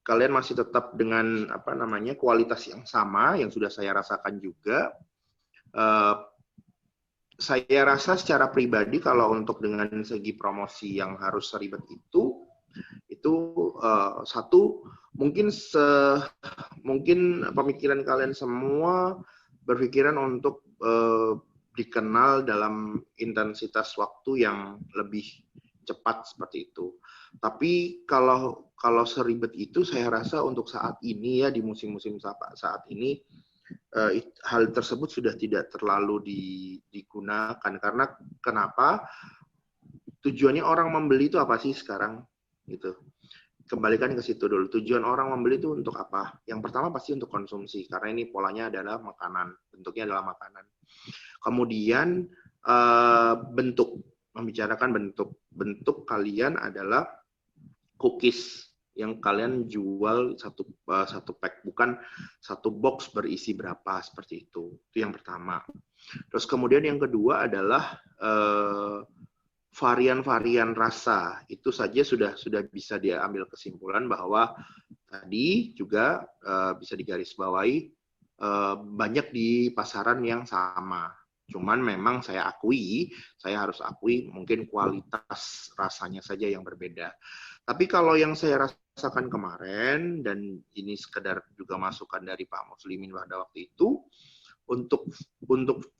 Speaker 1: kalian masih tetap dengan apa namanya kualitas yang sama yang sudah saya rasakan juga, saya rasa secara pribadi kalau untuk dengan segi promosi yang harus seribet itu satu mungkin pemikiran kalian semua berpikiran untuk dikenal dalam intensitas waktu yang lebih cepat seperti itu. Tapi kalau seribet itu saya rasa untuk saat ini ya, di musim-musim saat ini hal tersebut sudah tidak terlalu digunakan. Karena kenapa? Tujuannya orang membeli itu apa sih sekarang? Gitu. Kembalikan ke situ dulu. Tujuan orang membeli itu untuk apa? Yang pertama pasti untuk konsumsi, karena ini polanya adalah makanan, bentuknya adalah makanan. Kemudian bentuk, membicarakan bentuk kalian adalah cookies yang kalian jual satu pack, bukan satu box berisi berapa seperti itu. Itu yang pertama. Terus kemudian yang kedua adalah varian-varian rasa. Itu saja sudah bisa diambil kesimpulan bahwa tadi juga bisa digarisbawahi banyak di pasaran yang sama. Cuman memang saya harus akui mungkin kualitas rasanya saja yang berbeda. Tapi kalau yang saya rasakan kemarin, dan ini sekedar juga masukan dari Pak Muslimin pada waktu itu, untuk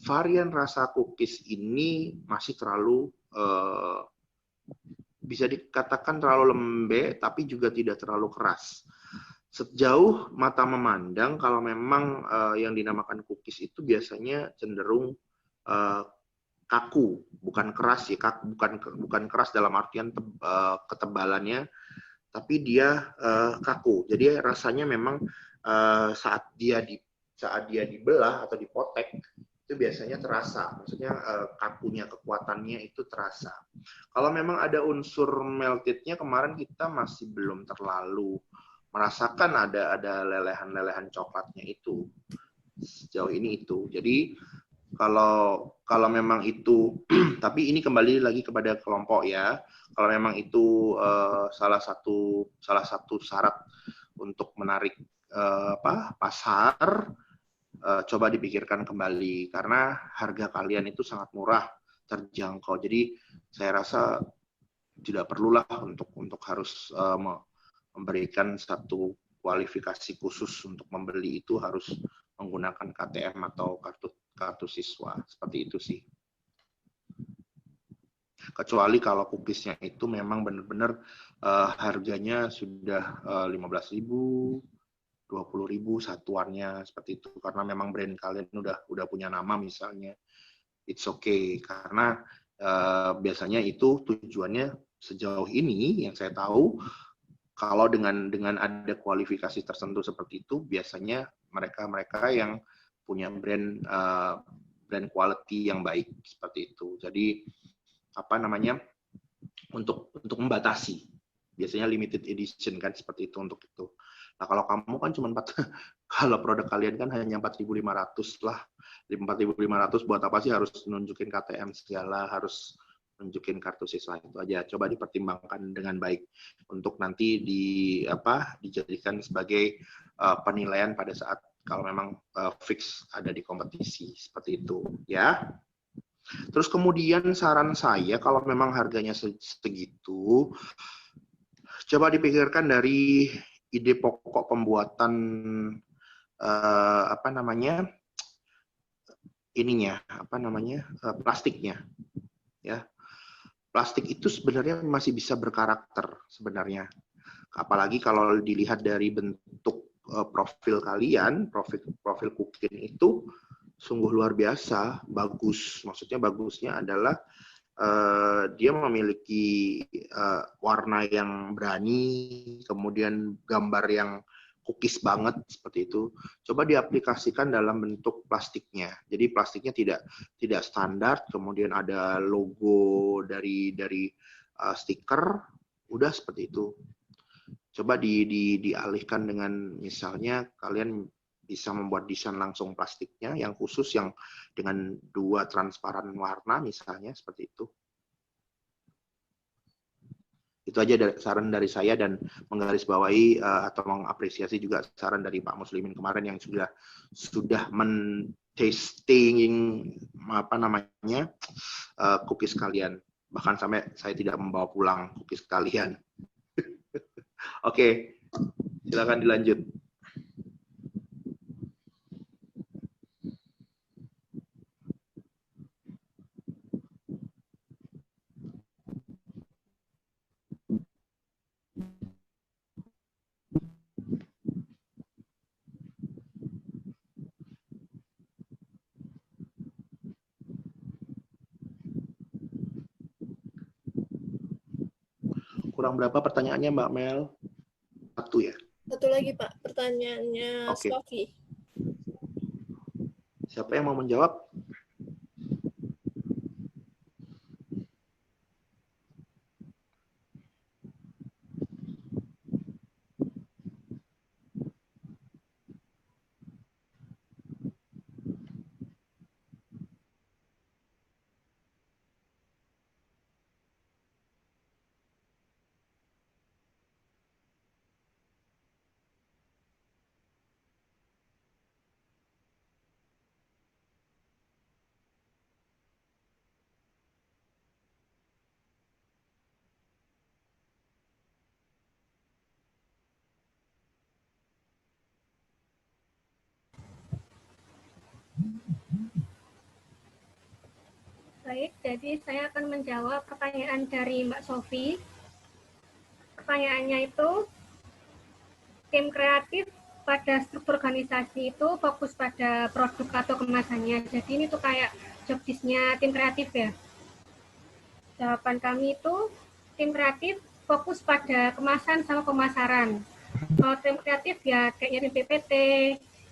Speaker 1: varian rasa cookies ini masih terlalu bisa dikatakan terlalu lembek, tapi juga tidak terlalu keras. Sejauh mata memandang, kalau memang yang dinamakan cookies itu biasanya cenderung kaku, bukan keras ya, bukan keras dalam artian ketebalannya, tapi dia kaku. Jadi rasanya memang saat dia dibelah atau dipotek itu biasanya terasa, maksudnya kakunya, kekuatannya itu terasa. Kalau memang ada unsur meltednya, kemarin kita masih belum terlalu merasakan ada lelehan-lelehan coklatnya itu. Sejauh ini itu. Jadi kalau memang itu, tapi ini kembali lagi kepada kelompok ya. Kalau memang itu salah satu syarat untuk menarik pasar, coba dipikirkan kembali, karena harga kalian itu sangat murah, terjangkau. Jadi saya rasa tidak perlulah untuk harus memberikan satu kualifikasi khusus untuk membeli itu harus menggunakan KTM atau kartu siswa, seperti itu sih. Kecuali kalau cookiesnya itu memang benar-benar harganya sudah 15.000, 20.000 satuannya seperti itu, karena memang brand kalian udah punya nama misalnya, it's okay, karena biasanya itu tujuannya sejauh ini yang saya tahu, kalau dengan ada kualifikasi tertentu seperti itu, biasanya mereka yang punya brand quality yang baik seperti itu. Jadi apa namanya, untuk membatasi, biasanya limited edition kan seperti itu untuk itu. Nah, kalau kamu kan cuma kalau produk kalian kan hanya 4.500 lah. 4.500 buat apa sih harus nunjukin KTM segala, harus nunjukin kartu siswa, itu aja. Coba dipertimbangkan dengan baik untuk nanti dijadikan sebagai penilaian pada saat kalau memang fix ada di kompetisi seperti itu ya. Terus kemudian saran saya kalau memang harganya segitu, coba dipikirkan dari ide pokok pembuatan apa namanya ininya, apa namanya plastiknya, ya. Plastik itu sebenarnya masih bisa berkarakter sebenarnya. Apalagi kalau dilihat dari bentuk profil kalian, profil Kukin itu sungguh luar biasa, bagus. Maksudnya bagusnya adalah dia memiliki warna yang berani, kemudian gambar yang cookies banget seperti itu. Coba diaplikasikan dalam bentuk plastiknya. Jadi plastiknya tidak standar, kemudian ada logo dari stiker, udah seperti itu. Coba dialihkan dengan misalnya kalian bisa membuat desain langsung plastiknya yang khusus yang dengan 2 transparan warna misalnya seperti itu. Itu aja saran dari saya dan menggarisbawahi atau mengapresiasi juga saran dari Pak Muslimin kemarin yang sudah men-tasting apa namanya cookies kalian. Bahkan sampai saya tidak membawa pulang cookies kalian. Oke, silakan dilanjut. Kurang berapa pertanyaannya Mbak Mel? 1 ya?
Speaker 4: 1 lagi Pak, pertanyaannya Sofi.
Speaker 1: Siapa yang mau menjawab?
Speaker 8: Baik, jadi saya akan menjawab pertanyaan dari Mbak Sofi. Pertanyaannya itu, tim kreatif pada struktur organisasi itu fokus pada produk atau kemasannya. Jadi ini tuh kayak job desk-nya tim kreatif ya. Jawaban kami itu, tim kreatif fokus pada kemasan sama pemasaran. Kalau tim kreatif ya kayak nyiapin PPT,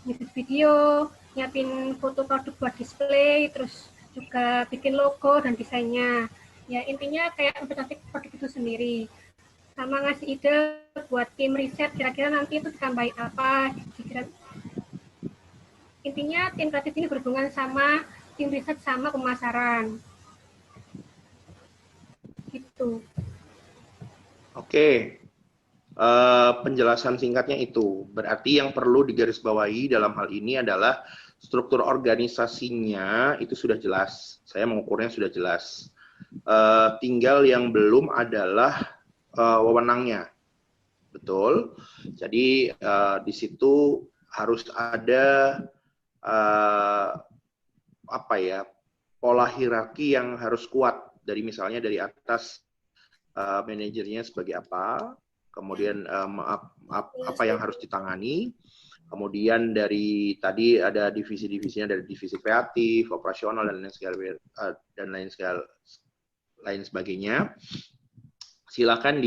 Speaker 8: nyiapin video, nyiapin foto produk buat display, terus juga bikin logo dan desainnya. Ya intinya kayak mempercantik produk itu sendiri. Sama ngasih ide buat tim riset, kira-kira nanti itu ditambahin apa. Intinya tim kreatif ini berhubungan sama tim riset sama pemasaran. Gitu.
Speaker 1: Oke. Penjelasan singkatnya itu. Berarti yang perlu digarisbawahi dalam hal ini adalah struktur organisasinya itu sudah jelas. Saya mengukurnya sudah jelas. Tinggal yang belum adalah wewenangnya. Betul. Jadi di situ harus ada apa ya, pola hierarki yang harus kuat dari misalnya dari atas manajernya sebagai apa, kemudian apa yang harus ditangani, kemudian dari tadi ada divisi-divisinya dari divisi kreatif, operasional dan lain sebagainya. Silakan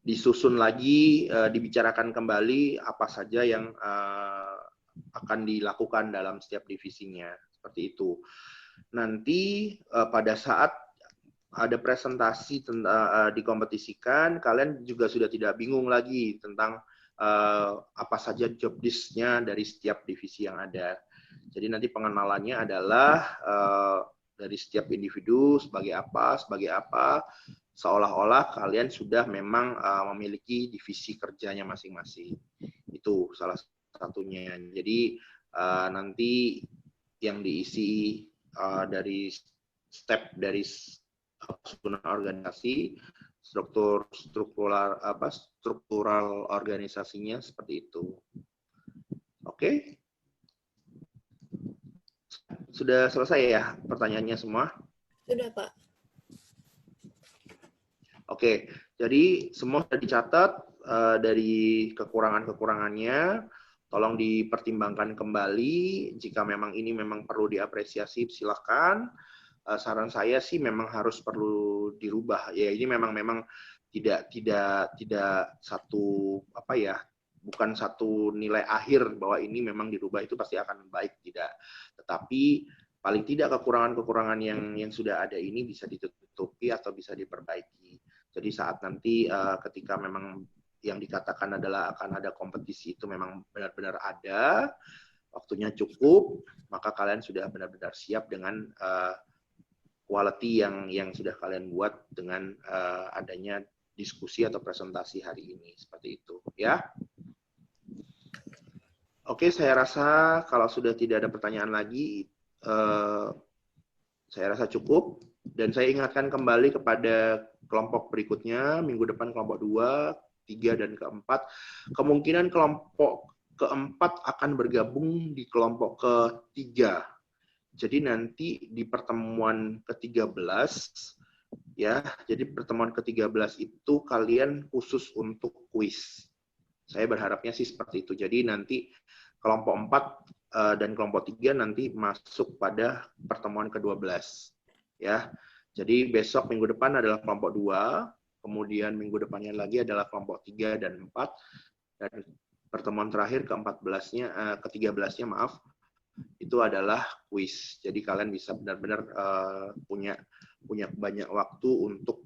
Speaker 1: disusun lagi, dibicarakan kembali apa saja yang akan dilakukan dalam setiap divisinya, seperti itu. Nanti pada saat ada presentasi dikompetisikan, kalian juga sudah tidak bingung lagi tentang apa saja job desk-nya dari setiap divisi yang ada. Jadi nanti pengenalannya adalah dari setiap individu sebagai apa, seolah-olah kalian sudah memang memiliki divisi kerjanya masing-masing. Itu salah satunya. Jadi nanti yang diisi dari step dari susunan organisasi, struktural organisasinya seperti itu. Oke? Sudah selesai ya pertanyaannya semua?
Speaker 4: Sudah, Pak.
Speaker 1: Oke, jadi semua sudah dicatat dari kekurangan-kekurangannya. Tolong dipertimbangkan kembali. Jika memang ini memang perlu diapresiasi, silakan. Saran saya sih memang harus perlu dirubah. Ya, ini memang tidak satu bukan satu nilai akhir bahwa ini memang dirubah itu pasti akan baik, tidak. Tetapi paling tidak kekurangan-kekurangan yang sudah ada ini bisa ditutupi atau bisa diperbaiki. Jadi saat nanti ketika memang yang dikatakan adalah akan ada kompetisi itu memang benar-benar ada, waktunya cukup, maka kalian sudah benar-benar siap dengan quality yang sudah kalian buat dengan adanya diskusi atau presentasi hari ini, seperti itu ya. Oke, saya rasa kalau sudah tidak ada pertanyaan lagi, saya rasa cukup. Dan saya ingatkan kembali kepada kelompok berikutnya, minggu depan kelompok 2, 3, dan keempat. Kemungkinan kelompok keempat akan bergabung di kelompok ketiga. Jadi nanti di pertemuan ke-13, ya, jadi pertemuan ke-13 itu kalian khusus untuk kuis. Saya berharapnya sih seperti itu. Jadi nanti kelompok 4 dan kelompok 3 nanti masuk pada pertemuan ke-12. Ya, jadi besok minggu depan adalah kelompok 2, kemudian minggu depannya lagi adalah kelompok 3 dan 4, dan pertemuan terakhir ke-13-nya maaf, itu adalah kuis. Jadi kalian bisa benar-benar punya banyak waktu untuk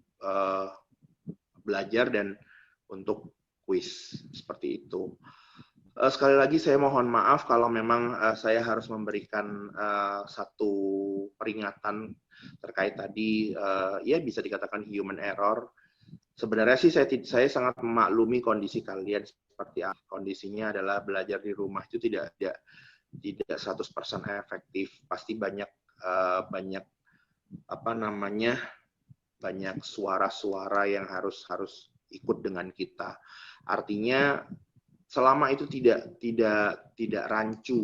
Speaker 1: belajar dan untuk kuis seperti itu. Sekali lagi saya mohon maaf kalau memang saya harus memberikan satu peringatan terkait tadi, ya bisa dikatakan human error. Sebenarnya sih saya sangat memaklumi kondisi kalian seperti apa. Kondisinya adalah belajar di rumah itu tidak 100% efektif. Pasti banyak banyak suara-suara yang harus ikut dengan kita. Artinya selama itu tidak rancu,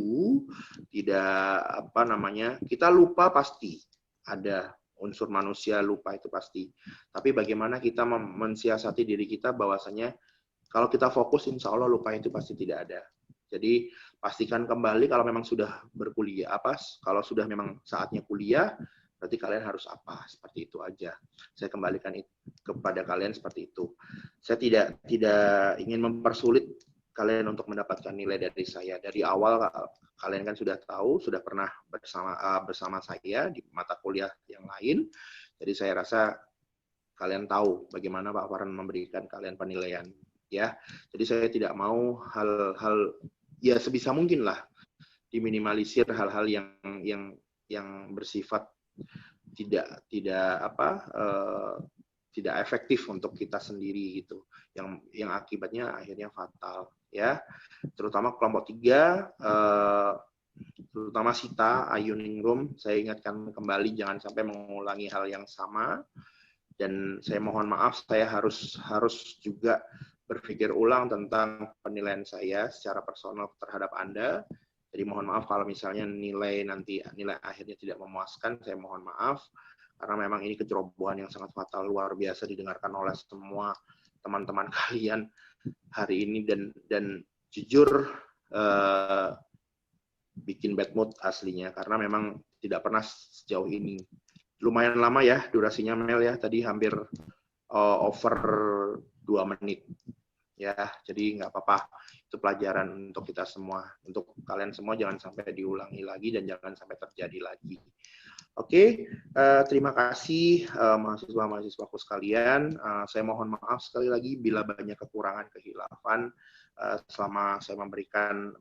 Speaker 1: kita lupa, pasti ada unsur manusia lupa, itu pasti. Tapi bagaimana kita mensiasati diri kita bahwasanya kalau kita fokus, insya Allah lupa itu pasti tidak ada. Jadi pastikan kembali kalau memang sudah berkuliah kalau sudah memang saatnya kuliah, berarti kalian harus apa, seperti itu aja. Saya kembalikan kepada kalian seperti itu. Saya tidak ingin mempersulit kalian untuk mendapatkan nilai dari saya. Dari awal kalian kan sudah tahu, sudah pernah bersama saya di mata kuliah yang lain. Jadi saya rasa kalian tahu bagaimana Pak Farhan memberikan kalian penilaian, ya. Jadi saya tidak mau hal-hal, ya sebisa mungkin lah diminimalisir hal-hal yang bersifat tidak efektif untuk kita sendiri gitu, yang akibatnya akhirnya fatal, ya. Terutama kelompok 3, terutama Sita, Ayuningrum, saya ingatkan kembali jangan sampai mengulangi hal yang sama. Dan saya mohon maaf, saya harus juga berpikir ulang tentang penilaian saya secara personal terhadap Anda. Jadi mohon maaf kalau misalnya nilai akhirnya tidak memuaskan, saya mohon maaf. Karena memang ini kecerobohan yang sangat fatal, luar biasa didengarkan oleh semua teman-teman kalian hari ini, dan jujur bikin bad mood aslinya, karena memang tidak pernah sejauh ini. Lumayan lama ya durasinya, Mel ya, tadi hampir over 2 menit. Ya, jadi nggak apa-apa, itu pelajaran untuk kita semua, untuk kalian semua, jangan sampai diulangi lagi dan jangan sampai terjadi lagi. Oke, terima kasih mahasiswa-mahasiswaku sekalian. Saya mohon maaf sekali lagi bila banyak kekurangan, kehilafan selama saya memberikan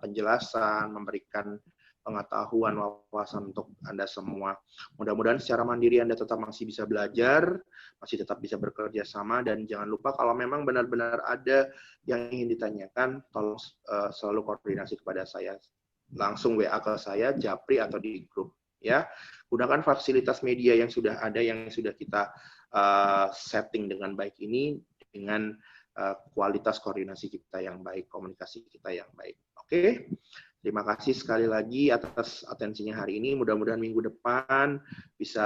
Speaker 1: penjelasan, memberikan pengetahuan, wawasan untuk Anda semua. Mudah-mudahan secara mandiri Anda tetap masih bisa belajar, masih tetap bisa bekerja sama, dan jangan lupa kalau memang benar-benar ada yang ingin ditanyakan, tolong selalu koordinasi kepada saya. Langsung WA ke saya, Japri, atau di grup ya. Gunakan fasilitas media yang sudah ada, yang sudah kita setting dengan baik ini, dengan kualitas koordinasi kita yang baik, komunikasi kita yang baik. Oke, terima kasih sekali lagi atas atensinya hari ini. Mudah-mudahan minggu depan bisa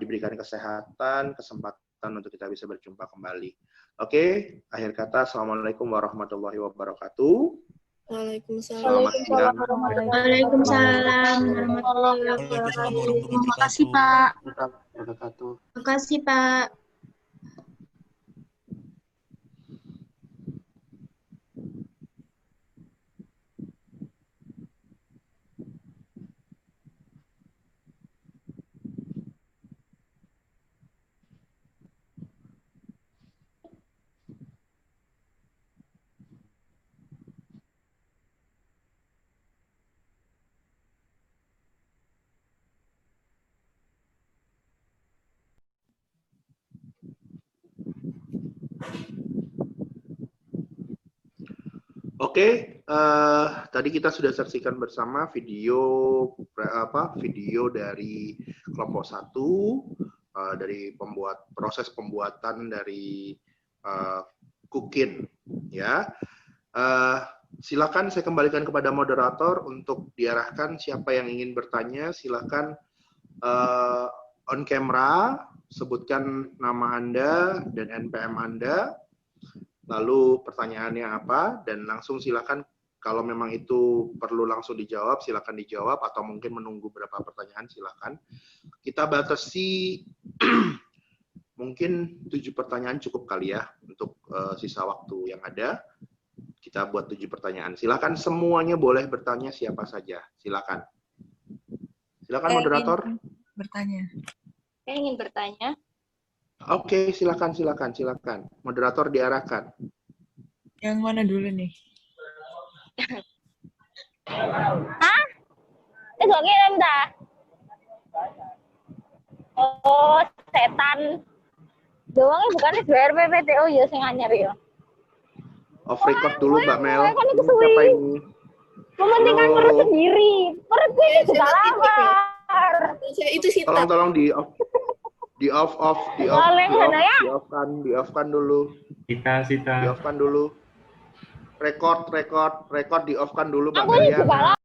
Speaker 1: diberikan kesehatan, kesempatan untuk kita bisa berjumpa kembali. Oke, akhir kata, Assalamualaikum warahmatullahi wabarakatuh.
Speaker 4: Waalaikumsalam.
Speaker 16: Waalaikumsalam warahmatullahi wabarakatuh. Terima kasih, Pak. Terima kasih, Pak.
Speaker 1: Oke, tadi kita sudah saksikan bersama video dari kelompok 1 dari proses pembuatan dari Kukin, ya. Silakan saya kembalikan kepada moderator untuk diarahkan siapa yang ingin bertanya. Silakan on camera, sebutkan nama Anda dan NPM Anda. Lalu pertanyaannya apa, dan langsung silakan kalau memang itu perlu langsung dijawab, silakan dijawab, atau mungkin menunggu berapa pertanyaan, silakan. Kita batasi mungkin 7 pertanyaan cukup kali ya, untuk sisa waktu yang ada. Kita buat 7 pertanyaan. Silakan semuanya boleh bertanya siapa saja, silakan. Silakan moderator.
Speaker 13: Bertanya.
Speaker 14: Saya ingin bertanya.
Speaker 1: Oke, silakan. Moderator diarahkan.
Speaker 13: Yang mana dulu nih?
Speaker 16: Hah? Itu kirim dah. Oh, setan. Doangnya bukan SBRPPTO ya sing anyar ya.
Speaker 1: Off record dulu Mbak Mel.
Speaker 16: Kan itu
Speaker 1: Siapa ini?
Speaker 16: Mementingkan perut sendiri. Perut gue ini juga lapar.
Speaker 4: Itu sih.
Speaker 1: Tolong di off kan dulu.
Speaker 18: Sita.
Speaker 1: Di off kan dulu. Record di off kan dulu Mbak
Speaker 16: Aku ini
Speaker 1: Meliana.
Speaker 16: juga